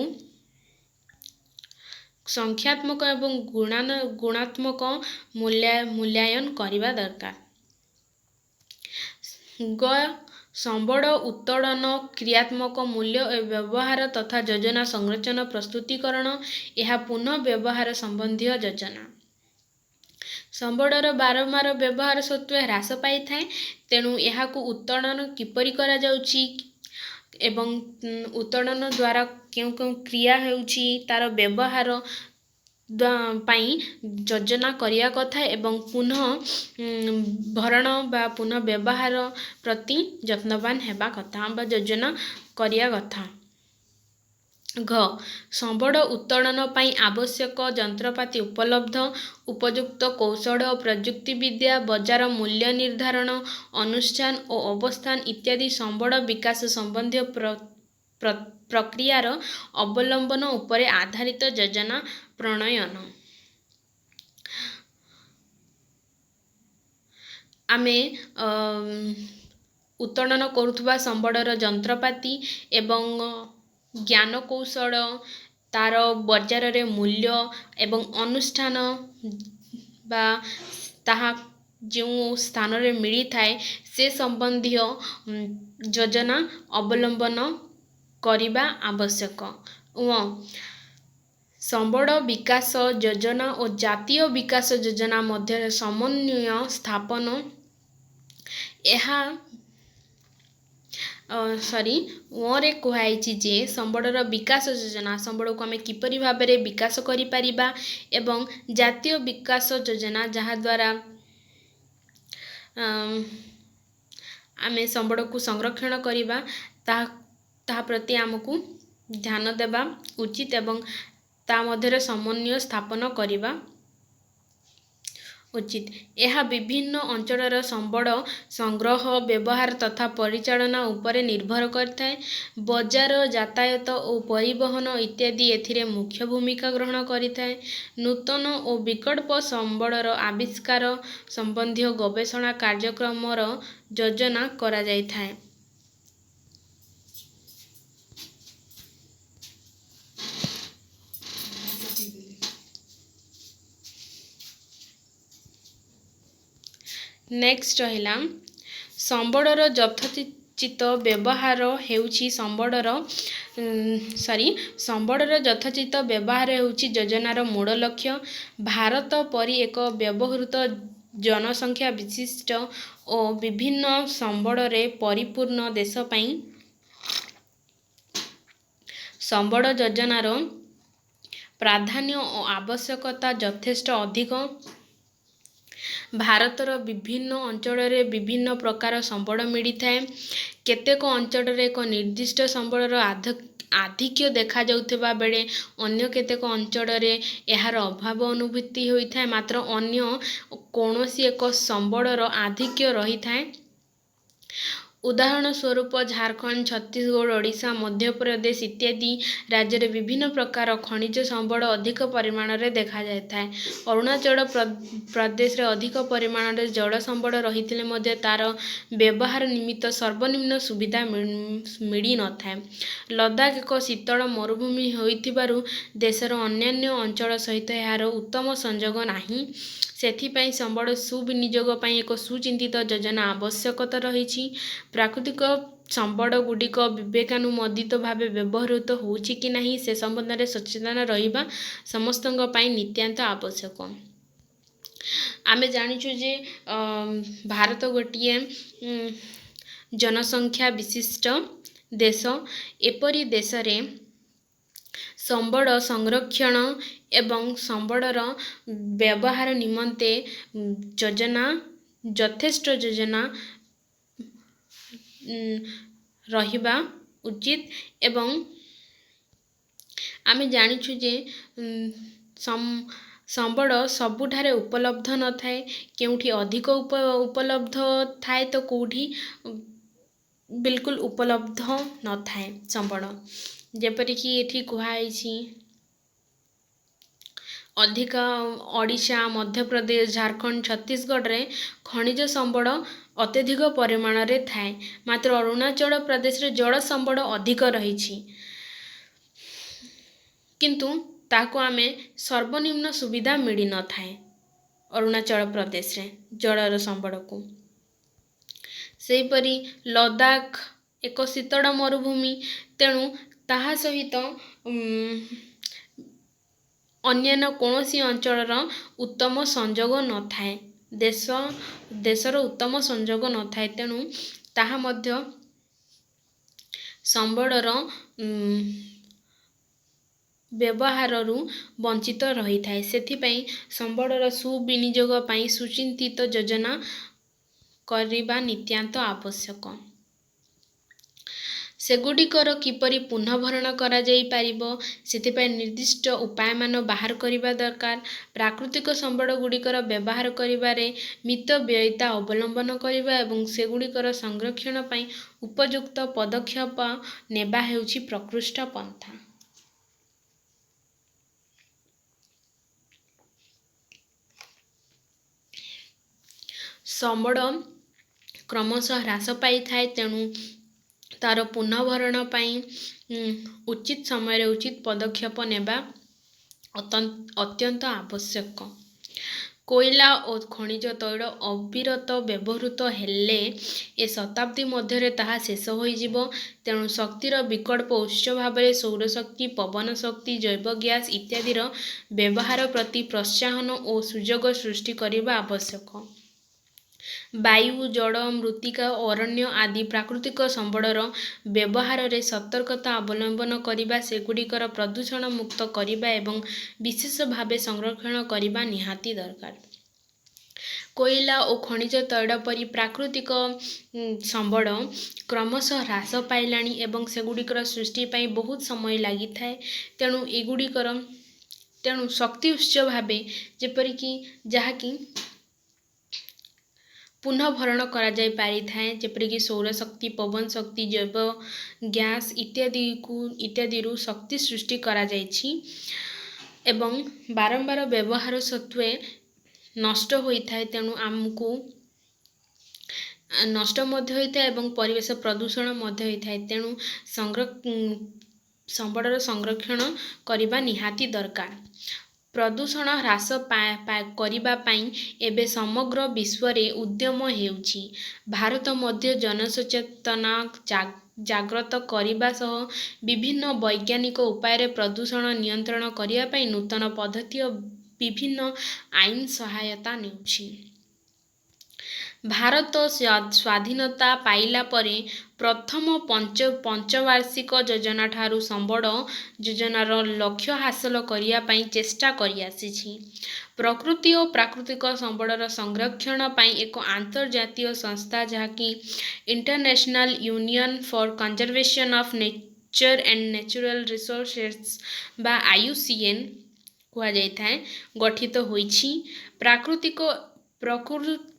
ସଂଖ୍ୟାତ୍ମକ ଏବଂ ଗୁଣାତ୍ମକ ମୂଲ୍ୟାୟନ କରିବା ଦରକାର। ସମ୍ବଳ ଉତ୍ତୋଳନ କ୍ରିୟାତ୍ମକ ମୂଲ୍ୟ ଓ ବ୍ୟବହାର ତଥା ଯୋଜନା ସଂରଚନା ପ୍ରସ୍ତୁତିକରଣ। ଏହା ପୁନଃ ବ୍ୟବହାର ସମ୍ବନ୍ଧୀୟ ଯୋଜନା। ସମ୍ବଳର ବାରମ୍ବାର ବ୍ୟବହାର ସତ୍ତ୍ୱେ ହ୍ରାସ ପାଇଥାଏ, ତେଣୁ ଏହାକୁ ଉତ୍ତୋଳନ କିପରି କରାଯାଉଛି ଏବଂ ଉତ୍ତୋଳନ ଦ୍ୱାରା କେଉଁ କ୍ରିୟା ହେଉଛି ତାର ବ୍ୟବହାର ପାଇଁ ଯୋଜନା କରିବା କଥା ଏବଂ ପୁନଃ ଭରଣ ବା ପୁନଃ ବ୍ୟବହାର ପ୍ରତି ଯତ୍ନବାନ ହେବା କଥା ବା ଯୋଜନା କରିବା କଥା। ସମ୍ବଳ ଉତ୍ତୋଳନ ପାଇଁ ଆବଶ୍ୟକ ଯନ୍ତ୍ରପାତି ଉପଲବ୍ଧ, ଉପଯୁକ୍ତ କୌଶଳ ଓ ପ୍ରଯୁକ୍ତିବିଦ୍ୟା, ବଜାର ମୂଲ୍ୟ ନିର୍ଦ୍ଧାରଣ, ଅନୁଷ୍ଠାନ ଓ ଅବସ୍ଥାନ ଇତ୍ୟାଦି ସମ୍ବଳ ବିକାଶ ସମ୍ବନ୍ଧୀୟ ପ୍ରକ୍ରିୟାର ଅବଲମ୍ବନ ଉପରେ ଆଧାରିତ ଯୋଜନା ପ୍ରଣୟନ। ଆମେ ଉତ୍ତୋଳନ କରୁଥିବା ସମ୍ବଳର ଯନ୍ତ୍ରପାତି ଏବଂ ଜ୍ଞାନକୌଶଳ, ତାର ବଜାରରେ ମୂଲ୍ୟ ଏବଂ ଅନୁଷ୍ଠାନ ବା ତାହା ଯେଉଁ ସ୍ଥାନରେ ମିଳିଥାଏ ସେ ସମ୍ବନ୍ଧୀୟ ଯୋଜନା ଅବଲମ୍ବନ କରିବା ଆବଶ୍ୟକ। ସମ୍ବଳ ବିକାଶ ଯୋଜନା ଓ ଜାତୀୟ ବିକାଶ ଯୋଜନା ମଧ୍ୟରେ ସମନ୍ୱୟ ସ୍ଥାପନ। ରେ କୁହାଯାଇଛି ଯେ ସମ୍ବଳର ବିକାଶ ଯୋଜନା ସମ୍ବଳକୁ ଆମେ କିପରି ଭାବରେ ବିକାଶ କରିପାରିବା ଏବଂ ଜାତୀୟ ବିକାଶ ଯୋଜନା ଯାହାଦ୍ୱାରା ଆମେ ସମ୍ବଳକୁ ସଂରକ୍ଷଣ କରିବା ତାହା ପ୍ରତି ଆମକୁ ଧ୍ୟାନ ଦେବା ଉଚିତ ଏବଂ ତା ମଧ୍ୟରେ ସମନ୍ୱୟ ସ୍ଥାପନ କରିବା ଉଚିତ। ଏହା ବିଭିନ୍ନ ଅଞ୍ଚଳର ସମ୍ବଳ ସଂଗ୍ରହ, ବ୍ୟବହାର ତଥା ପରିଚାଳନା ଉପରେ ନିର୍ଭର କରିଥାଏ। ବଜାର, ଯାତାୟାତ ଓ ପରିବହନ ଇତ୍ୟାଦି ଏଥିରେ ମୁଖ୍ୟ ଭୂମିକା ଗ୍ରହଣ କରିଥାଏ। ନୂତନ ଓ ବିକଳ୍ପ ସମ୍ବଳର ଆବିଷ୍କାର ସମ୍ବନ୍ଧୀୟ ଗବେଷଣା କାର୍ଯ୍ୟକ୍ରମର ଯୋଜନା କରାଯାଇଥାଏ। ନେକ୍ସଟ ରହିଲା ସମ୍ବଳର ଯଥୋଚିତ ବ୍ୟବହାର ହେଉଛି ସମ୍ବଳର ଯଥୋଚିତ ବ୍ୟବହାର ହେଉଛି ଯୋଜନାର ମୂଳ ଲକ୍ଷ୍ୟ। ଭାରତ ପରି ଏକ ବ୍ୟବହୃତ ଜନସଂଖ୍ୟା ବିଶିଷ୍ଟ ଓ ବିଭିନ୍ନ ସମ୍ବଳରେ ପରିପୂର୍ଣ୍ଣ ଦେଶ ପାଇଁ ସମ୍ବଳ ଯୋଜନାର ପ୍ରାଧାନ୍ୟ ଓ ଆବଶ୍ୟକତା ଯଥେଷ୍ଟ ଅଧିକ। ଭାରତର ବିଭିନ୍ନ ଅଞ୍ଚଳରେ ବିଭିନ୍ନ ପ୍ରକାର ସମ୍ବଳ ମିଳିଥାଏ। କେତେକ ଅଞ୍ଚଳରେ ଏକ ନିର୍ଦ୍ଦିଷ୍ଟ ସମ୍ବଳର ଆଧିକ୍ୟ ଦେଖାଯାଉଥିବା ବେଳେ ଅନ୍ୟ କେତେକ ଅଞ୍ଚଳରେ ଏହାର ଅଭାବ ଅନୁଭୂତି ହୋଇଥାଏ। ମାତ୍ର ଅନ୍ୟ କୌଣସି ଏକ ସମ୍ବଳର ଆଧିକ୍ୟ ରହିଥାଏ। ଉଦାହରଣ ସ୍ୱରୂପ ଝାଡ଼ଖଣ୍ଡ, ଛତିଶଗଡ଼, ଓଡ଼ିଶା, ମଧ୍ୟପ୍ରଦେଶ ଇତ୍ୟାଦି ରାଜ୍ୟରେ ବିଭିନ୍ନ ପ୍ରକାର ଖଣିଜ ସମ୍ବଳ ଅଧିକ ପରିମାଣରେ ଦେଖାଯାଇଥାଏ। ଅରୁଣାଚଳ ପ୍ରଦେଶରେ ଅଧିକ ପରିମାଣରେ ଜଳ ସମ୍ବଳ ରହିଥିଲେ ମଧ୍ୟ ତା'ର ବ୍ୟବହାର ନିମିତ୍ତ ସର୍ବନିମ୍ନ ସୁବିଧା ମିଳିନଥାଏ। ଲଦାଖ ଏକ ଶୀତଳ ମରୁଭୂମି ହୋଇଥିବାରୁ ଦେଶର ଅନ୍ୟାନ୍ୟ ଅଞ୍ଚଳ ସହିତ ଏହାର ଉତ୍ତମ ସଂଯୋଗ ନାହିଁ। ସେଥିପାଇଁ ସମ୍ବଳ ସୁବିନିଯୋଗ ପାଇଁ ଏକ ସୁଚିନ୍ତିତ ଯୋଜନା ଆବଶ୍ୟକତା ରହିଛି। ପ୍ରାକୃତିକ ସମ୍ବଳଗୁଡ଼ିକ ବିବେକାନୁମୋଦିତ ଭାବେ ବ୍ୟବହୃତ ହେଉଛି କି ନାହିଁ ସେ ସମ୍ବନ୍ଧରେ ସଚେତନ ରହିବା ସମସ୍ତଙ୍କ ପାଇଁ ନିତାନ୍ତ ଆବଶ୍ୟକ। ଆମେ ଜାଣିଛୁ ଯେ ଭାରତ ଗୋଟିଏ ଜନସଂଖ୍ୟା ବିଶିଷ୍ଟ ଦେଶ। ଏପରି ଦେଶରେ ସମ୍ବଳ ସଂରକ୍ଷଣ ଏବଂ ସମ୍ବଳର ବ୍ୟବହାର ନିମନ୍ତେ ଯଥେଷ୍ଟ ଯୋଜନା ରହିବା ଉଚିତ। ଏବଂ ଆମେ ଜାଣିଛୁ ଯେ ସମ୍ବଳ ସବୁଠାରେ ଉପଲବ୍ଧ ନଥାଏ। କେଉଁଠି ଅଧିକ ଉପଲବ୍ଧ ଥାଏ ତ କେଉଁଠି ବିଲକୁଲ ଉପଲବ୍ଧ ନଥାଏ ସମ୍ବଳ। ଯେପରିକି ଏଠି କୁହାଯାଇଛି ଅଧିକ ଓଡ଼ିଶା, ମଧ୍ୟପ୍ରଦେଶ, ଝାଡ଼ଖଣ୍ଡ, ଛତିଶଗଡ଼ରେ ଖଣିଜ ସମ୍ବଳ ଅତ୍ୟଧିକ ପରିମାଣରେ ଥାଏ। ମାତ୍ର ଅରୁଣାଚଳ ପ୍ରଦେଶରେ ଜଳ ସମ୍ବଳ ଅଧିକ ରହିଛି, କିନ୍ତୁ ତାକୁ ଆମେ ସର୍ବନିମ୍ନ ସୁବିଧା ମିଳିନଥାଏ ଅରୁଣାଚଳ ପ୍ରଦେଶରେ ଜଳର ସମ୍ବଳକୁ। ସେହିପରି ଲଦାଖ ଏକ ଶୀତଳ ମରୁଭୂମି, ତେଣୁ ତାହା ସହିତ ଅନ୍ୟାନ୍ୟ କୌଣସି ଅଞ୍ଚଳର ଉତ୍ତମ ସଂଯୋଗ ନଥାଏ। ଦେଶର ଉତ୍ତମ ସଂଯୋଗ ନଥାଏ, ତେଣୁ ତାହା ମଧ୍ୟ ସମ୍ବଳର ବ୍ୟବହାରରୁ ବଞ୍ଚିତ ରହିଥାଏ। ସେଥିପାଇଁ ସମ୍ବଳର ସୁବିନିଯୋଗ ପାଇଁ ସୁଚିନ୍ତିତ ଯୋଜନା କରିବା ନିତାନ୍ତ ଆବଶ୍ୟକ। ସେଗୁଡ଼ିକର କିପରି ପୁନଃଭରଣ କରାଯାଇପାରିବ, ସେଥିପାଇଁ ନିର୍ଦ୍ଦିଷ୍ଟ ଉପାୟମାନ ବାହାର କରିବା ଦରକାର। ପ୍ରାକୃତିକ ସମ୍ବଳଗୁଡ଼ିକର ବ୍ୟବହାର କରିବାରେ ମିତବ୍ୟୟିତା ଅବଲମ୍ବନ କରିବା ଏବଂ ସେଗୁଡ଼ିକର ସଂରକ୍ଷଣ ପାଇଁ ଉପଯୁକ୍ତ ପଦକ୍ଷେପ ନେବା ହେଉଛି ପ୍ରକୃଷ୍ଟ ପନ୍ଥା। ସମ୍ବଳ କ୍ରମଶଃ ହ୍ରାସ ପାଇଥାଏ, ତେଣୁ ତା'ର ପୁନଃଭରଣ ପାଇଁ ଉଚିତ ସମୟରେ ଉଚିତ ପଦକ୍ଷେପ ନେବା ଅତ୍ୟନ୍ତ ଆବଶ୍ୟକ। କୋଇଲା ଓ ଖଣିଜ ତୈଳ ଅବିରତ ବ୍ୟବହୃତ ହେଲେ ଏ ଶତାବ୍ଦୀ ମଧ୍ୟରେ ତାହା ଶେଷ ହୋଇଯିବ। ତେଣୁ ଶକ୍ତିର ବିକଳ୍ପ ଉତ୍ସ ଭାବରେ ସୌରଶକ୍ତି, ପବନ ଶକ୍ତି, ଜୈବ ଗ୍ୟାସ୍ ଇତ୍ୟାଦିର ବ୍ୟବହାର ପ୍ରତି ପ୍ରୋତ୍ସାହନ ଓ ସୁଯୋଗ ସୃଷ୍ଟି କରିବା ଆବଶ୍ୟକ। ବାୟୁ, ଜଳ, ମୃତ୍ତିକା ଓ ଅରଣ୍ୟ ଆଦି ପ୍ରାକୃତିକ ସମ୍ବଳର ବ୍ୟବହାରରେ ସତର୍କତା ଅବଲମ୍ବନ କରିବା, ସେଗୁଡ଼ିକର ପ୍ରଦୂଷଣ ମୁକ୍ତ କରିବା ଏବଂ ବିଶେଷ ଭାବେ ସଂରକ୍ଷଣ କରିବା ନିହାତି ଦରକାର। କୋଇଲା ଓ ଖଣିଜ ତୈଳ ପରି ପ୍ରାକୃତିକ ସମ୍ବଳ କ୍ରମଶଃ ହ୍ରାସ ପାଇଲାଣି ଏବଂ ସେଗୁଡ଼ିକର ସୃଷ୍ଟି ପାଇଁ ବହୁତ ସମୟ ଲାଗିଥାଏ। ତେଣୁ ଶକ୍ତି ଉତ୍ସ ଭାବେ ଯେପରିକି ଯାହାକି ପୁନଃଭରଣ କରାଯାଇ ପାରିଥାଏ, ଯେପରିକି ସୌରଶକ୍ତି, ପବନ ଶକ୍ତି, ଜୈବ ଗ୍ୟାସ୍ ଇତ୍ୟାଦିରୁ ଶକ୍ତି ସୃଷ୍ଟି କରାଯାଇଛି ଏବଂ ବାରମ୍ବାର ବ୍ୟବହାର ସତ୍ତ୍ୱେ ନଷ୍ଟ ହୋଇଥାଏ। ତେଣୁ ଆମକୁ ନଷ୍ଟ ମଧ୍ୟ ହୋଇଥାଏ ଏବଂ ପରିବେଶ ପ୍ରଦୂଷଣ ମଧ୍ୟ ହୋଇଥାଏ। ତେଣୁ ସମ୍ବଳର ସଂରକ୍ଷଣ କରିବା ନିହାତି ଦରକାର। ପ୍ରଦୂଷଣ ହ୍ରାସ କରିବା ପାଇଁ ଏବେ ସମଗ୍ର ବିଶ୍ୱରେ ଉଦ୍ୟମ ହେଉଛି। ଭାରତ ମଧ୍ୟ ଜନସଚେତନତା ଜାଗ୍ରତ କରିବା ସହ ବିଭିନ୍ନ ବୈଜ୍ଞାନିକ ଉପାୟରେ ପ୍ରଦୂଷଣ ନିୟନ୍ତ୍ରଣ କରିବା ପାଇଁ ନୂତନ ପଦ୍ଧତି ଓ ବିଭିନ୍ନ ଆଇନ ସହାୟତା ନେଉଛି। ଭାରତ ସ୍ୱାଧୀନତା ପାଇଲା ପରେ ପ୍ରଥମ ପଞ୍ଚବାର୍ଷିକ ଯୋଜନା ଠାରୁ ସମ୍ବଳ ଯୋଜନାର ଲକ୍ଷ୍ୟ ହାସଲ କରିବା ପାଇଁ ଚେଷ୍ଟା କରିଆସିଛି। ପ୍ରକୃତି ଓ ପ୍ରାକୃତିକ ସମ୍ବଳର ସଂରକ୍ଷଣ ପାଇଁ ଏକ ଆନ୍ତର୍ଜାତୀୟ ସଂସ୍ଥା ଯାହାକି international union for conservation of nature and natural resources ବା IUCN କୁହାଯାଇଥାଏ ଗଠିତ ହୋଇଛି।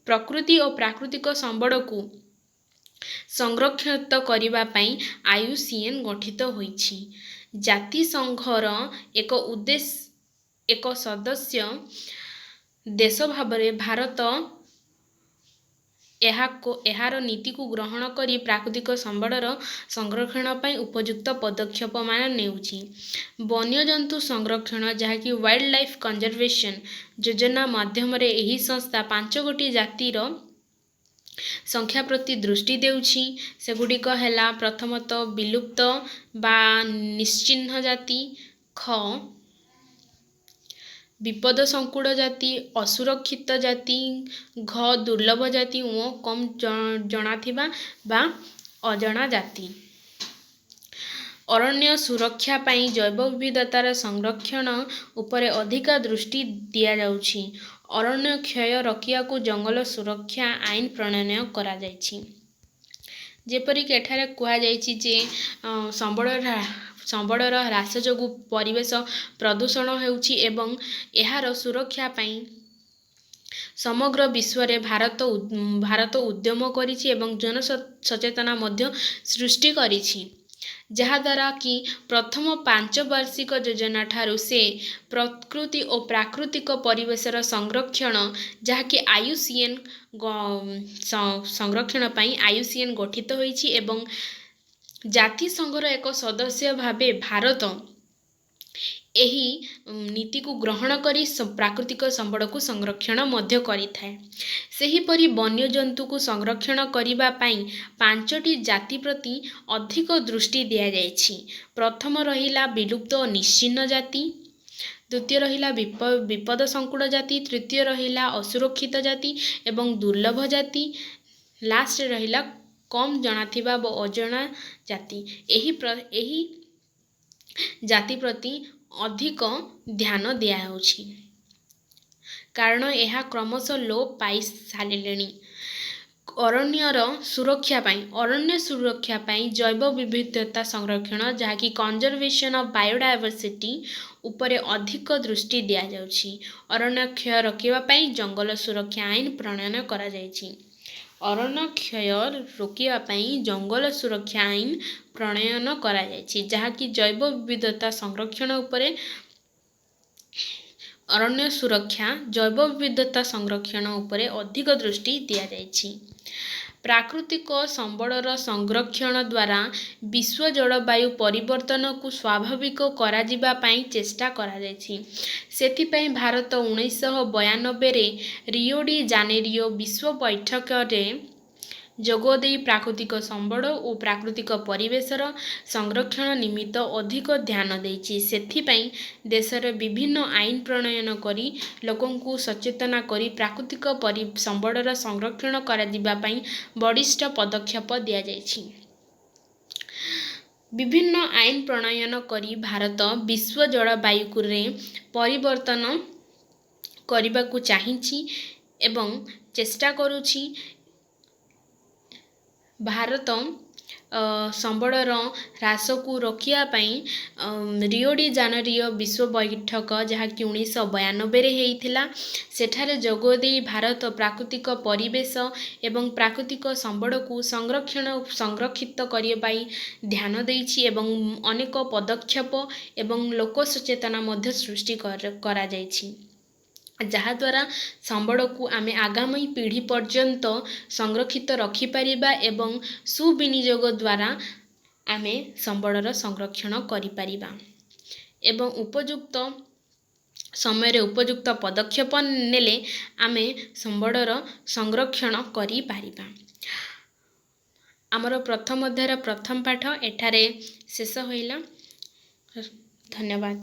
ପ୍ରକୃତି ଓ ପ୍ରାକୃତିକ ସମ୍ବଳକୁ ସଂରକ୍ଷିତ କରିବା ପାଇଁ IUCN ଗଠିତ ହୋଇଛି। ଜାତିସଂଘର ଏକ ସଦସ୍ୟ ଦେଶ ଭାବରେ ଭାରତ ଏହାର ନୀତିକୁ ଗ୍ରହଣ କରି ପ୍ରାକୃତିକ ସମ୍ବଳର ସଂରକ୍ଷଣ ପାଇଁ ଉପଯୁକ୍ତ ପଦକ୍ଷେପମାନ ନେଉଛି। ବନ୍ୟଜନ୍ତୁ ସଂରକ୍ଷଣ ଯାହାକି ୱାଇଲ୍ଡ ଲାଇଫ୍ କନଜରଭେସନ ଯୋଜନା ମାଧ୍ୟମରେ ଏହି ସଂସ୍ଥା 5ଗୋଟି ଜାତିର ସଂଖ୍ୟା ପ୍ରତି ଦୃଷ୍ଟି ଦେଉଛି। ସେଗୁଡ଼ିକ ହେଲା ପ୍ରଥମତଃ ବିଲୁପ୍ତ ବା ନିଶ୍ଚିହ୍ନ ଜାତି, ଖ ବିପଦସଂକୁଳ ଜାତି, ଅସୁରକ୍ଷିତ ଜାତି, ଘ ଦୁର୍ଲଭ ଜାତି ଓ କମ୍ ଜଣାଥିବା ବା ଅଜଣା ଜାତି। ଅରଣ୍ୟ ସୁରକ୍ଷା ପାଇଁ ଜୈବ ବିବିଧତାର ସଂରକ୍ଷଣ ଉପରେ ଅଧିକ ଦୃଷ୍ଟି ଦିଆଯାଉଛି। ଅରଣ୍ୟ କ୍ଷୟ ରୋକିବାକୁ ଜଙ୍ଗଲ ସୁରକ୍ଷା ଆଇନ ପ୍ରଣୟନ କରାଯାଇଛି। ଯେପରିକି ଏଠାରେ କୁହାଯାଇଛି ଯେ ସମ୍ବଳର ହ୍ରାସ ଯୋଗୁଁ ପରିବେଶ ପ୍ରଦୂଷଣ ହେଉଛି ଏବଂ ଏହାର ସୁରକ୍ଷା ପାଇଁ ସମଗ୍ର ବିଶ୍ୱରେ ଭାରତ ଉଦ୍ୟମ କରିଛି ଏବଂ ଜନସଚେତନତା ମଧ୍ୟ ସୃଷ୍ଟି କରିଛି। ଯାହାଦ୍ୱାରା କି ପ୍ରଥମ ପଞ୍ଚବାର୍ଷିକ ଯୋଜନା ଠାରୁ ସେ ପ୍ରକୃତି ଓ ପ୍ରାକୃତିକ ପରିବେଶର ସଂରକ୍ଷଣ ଯାହାକି IUCN ସଂରକ୍ଷଣ ପାଇଁ IUCN ଗଠିତ ହୋଇଛି ଏବଂ ଜାତିସଂଘର ଏକ ସଦସ୍ୟ ଭାବେ ଭାରତ ଏହି ନୀତିକୁ ଗ୍ରହଣ କରି ପ୍ରାକୃତିକ ସମ୍ବଳକୁ ସଂରକ୍ଷଣ ମଧ୍ୟ କରିଥାଏ। ସେହିପରି ବନ୍ୟଜନ୍ତୁକୁ ସଂରକ୍ଷଣ କରିବା ପାଇଁ 5ଟି ଜାତି ପ୍ରତି ଅଧିକ ଦୃଷ୍ଟି ଦିଆଯାଇଛି। ପ୍ରଥମ ରହିଲା ବିଲୁପ୍ତ ଓ ନିଶ୍ଚିହ୍ନ ଜାତି, ଦ୍ୱିତୀୟ ରହିଲା ବିପଦସଂକୁଳ ଜାତି, ତୃତୀୟ ରହିଲା ଅସୁରକ୍ଷିତ ଜାତି ଏବଂ ଦୁର୍ଲଭ ଜାତି, ଲାଷ୍ଟରେ ରହିଲା କମ୍ ଜଣାଥିବା ବା ଅଜଣା ଜାତି। ଏହି ଜାତି ପ୍ରତି ଅଧିକ ଧ୍ୟାନ ଦିଆଯାଉଛି କାରଣ ଏହା କ୍ରମଶଃ ଲୋପ ପାଇ ସାରିଲେଣି। ଅରଣ୍ୟ ସୁରକ୍ଷା ପାଇଁ ଜୈବ ବିବିଧତା ସଂରକ୍ଷଣ ଯାହାକି କନଜରଭେସନ ଅଫ ବାୟୋଡାଇଭର୍ସିଟି ଉପରେ ଅଧିକ ଦୃଷ୍ଟି ଦିଆଯାଉଛି। ଅରଣ୍ୟ କ୍ଷୟ ରୋକିବା ପାଇଁ ଜଙ୍ଗଲ ସୁରକ୍ଷା ଆଇନ ପ୍ରଣୟନ କରାଯାଇଛି। ଅରଣ୍ୟ କ୍ଷୟ ରୋକିବା ପାଇଁ ଜଙ୍ଗଲ ସୁରକ୍ଷା ଆଇନ ପ୍ରଣୟନ କରାଯାଇଛି ଯାହାକି ଜୈବ ବିବିଧତା ସଂରକ୍ଷଣ ଉପରେ ଅରଣ୍ୟ ସୁରକ୍ଷା ଜୈବ ବିବିଧତା ସଂରକ୍ଷଣ ଉପରେ ଅଧିକ ଦୃଷ୍ଟି ଦିଆଯାଇଛି। ପ୍ରାକୃତିକ ସମ୍ବଳର ସଂରକ୍ଷଣ ଦ୍ୱାରା ବିଶ୍ୱ ଜଳବାୟୁ ପରିବର୍ତ୍ତନକୁ ସ୍ୱାଭାବିକ କରାଯିବା ପାଇଁ ଚେଷ୍ଟା କରାଯାଇଛି। ସେଥିପାଇଁ ଭାରତ 1992ରେ ରିଓ ଡି ଜାନେରିଓ ବିଶ୍ୱ ବୈଠକରେ ଯୋଗଦେଇ ପ୍ରାକୃତିକ ସମ୍ବଳ ଓ ପ୍ରାକୃତିକ ପରିବେଶର ସଂରକ୍ଷଣ ନିମିତ୍ତ ଅଧିକ ଧ୍ୟାନ ଦେଇଛି। ସେଥିପାଇଁ ଦେଶରେ ବିଭିନ୍ନ ଆଇନ ପ୍ରଣୟନ କରି ଲୋକଙ୍କୁ ସଚେତନ କରି ପ୍ରାକୃତିକ ସମ୍ବଳର ସଂରକ୍ଷଣ କରାଯିବା ପାଇଁ ବଳିଷ୍ଠ ପଦକ୍ଷେପ ଦିଆଯାଇଛି। ବିଭିନ୍ନ ଆଇନ ପ୍ରଣୟନ କରି ଭାରତ ବିଶ୍ୱ ଜଳବାୟୁରେ ପରିବର୍ତ୍ତନ କରିବାକୁ ଚାହିଁଛି ଏବଂ ଚେଷ୍ଟା କରୁଛି। ଭାରତ ସମ୍ବଳର ହ୍ରାସକୁ ରୋକିବା ପାଇଁ ରିଓ ଡି ଜାନେରିଓ ବିଶ୍ୱ ବୈଠକ ଯାହାକି 1992ରେ ହେଇଥିଲା ସେଠାରେ ଯୋଗ ଦେଇ ଭାରତ ପ୍ରାକୃତିକ ପରିବେଶ ଏବଂ ପ୍ରାକୃତିକ ସମ୍ବଳକୁ ସଂରକ୍ଷିତ କରିବା ପାଇଁ ଧ୍ୟାନ ଦେଇଛି ଏବଂ ଅନେକ ପଦକ୍ଷେପ ଏବଂ ଲୋକ ସଚେତନ ମଧ୍ୟ ସୃଷ୍ଟି କରାଯାଇଛି। ଯାହାଦ୍ୱାରା ସମ୍ବଳକୁ ଆମେ ଆଗାମୀ ପିଢ଼ି ପର୍ଯ୍ୟନ୍ତ ସଂରକ୍ଷିତ ରଖିପାରିବା ଏବଂ ସୁବିନିଯୋଗ ଦ୍ୱାରା ଆମେ ସମ୍ବଳର ସଂରକ୍ଷଣ କରିପାରିବା ଏବଂ ଉପଯୁକ୍ତ ସମୟରେ ଉପଯୁକ୍ତ ପଦକ୍ଷେପ ନେଲେ ଆମେ ସମ୍ବଳର ସଂରକ୍ଷଣ କରିପାରିବା। ଆମର ପ୍ରଥମ ଅଧ୍ୟାୟର ପ୍ରଥମ ପାଠ ଏଠାରେ ଶେଷ ହୋଇଲା। ଧନ୍ୟବାଦ।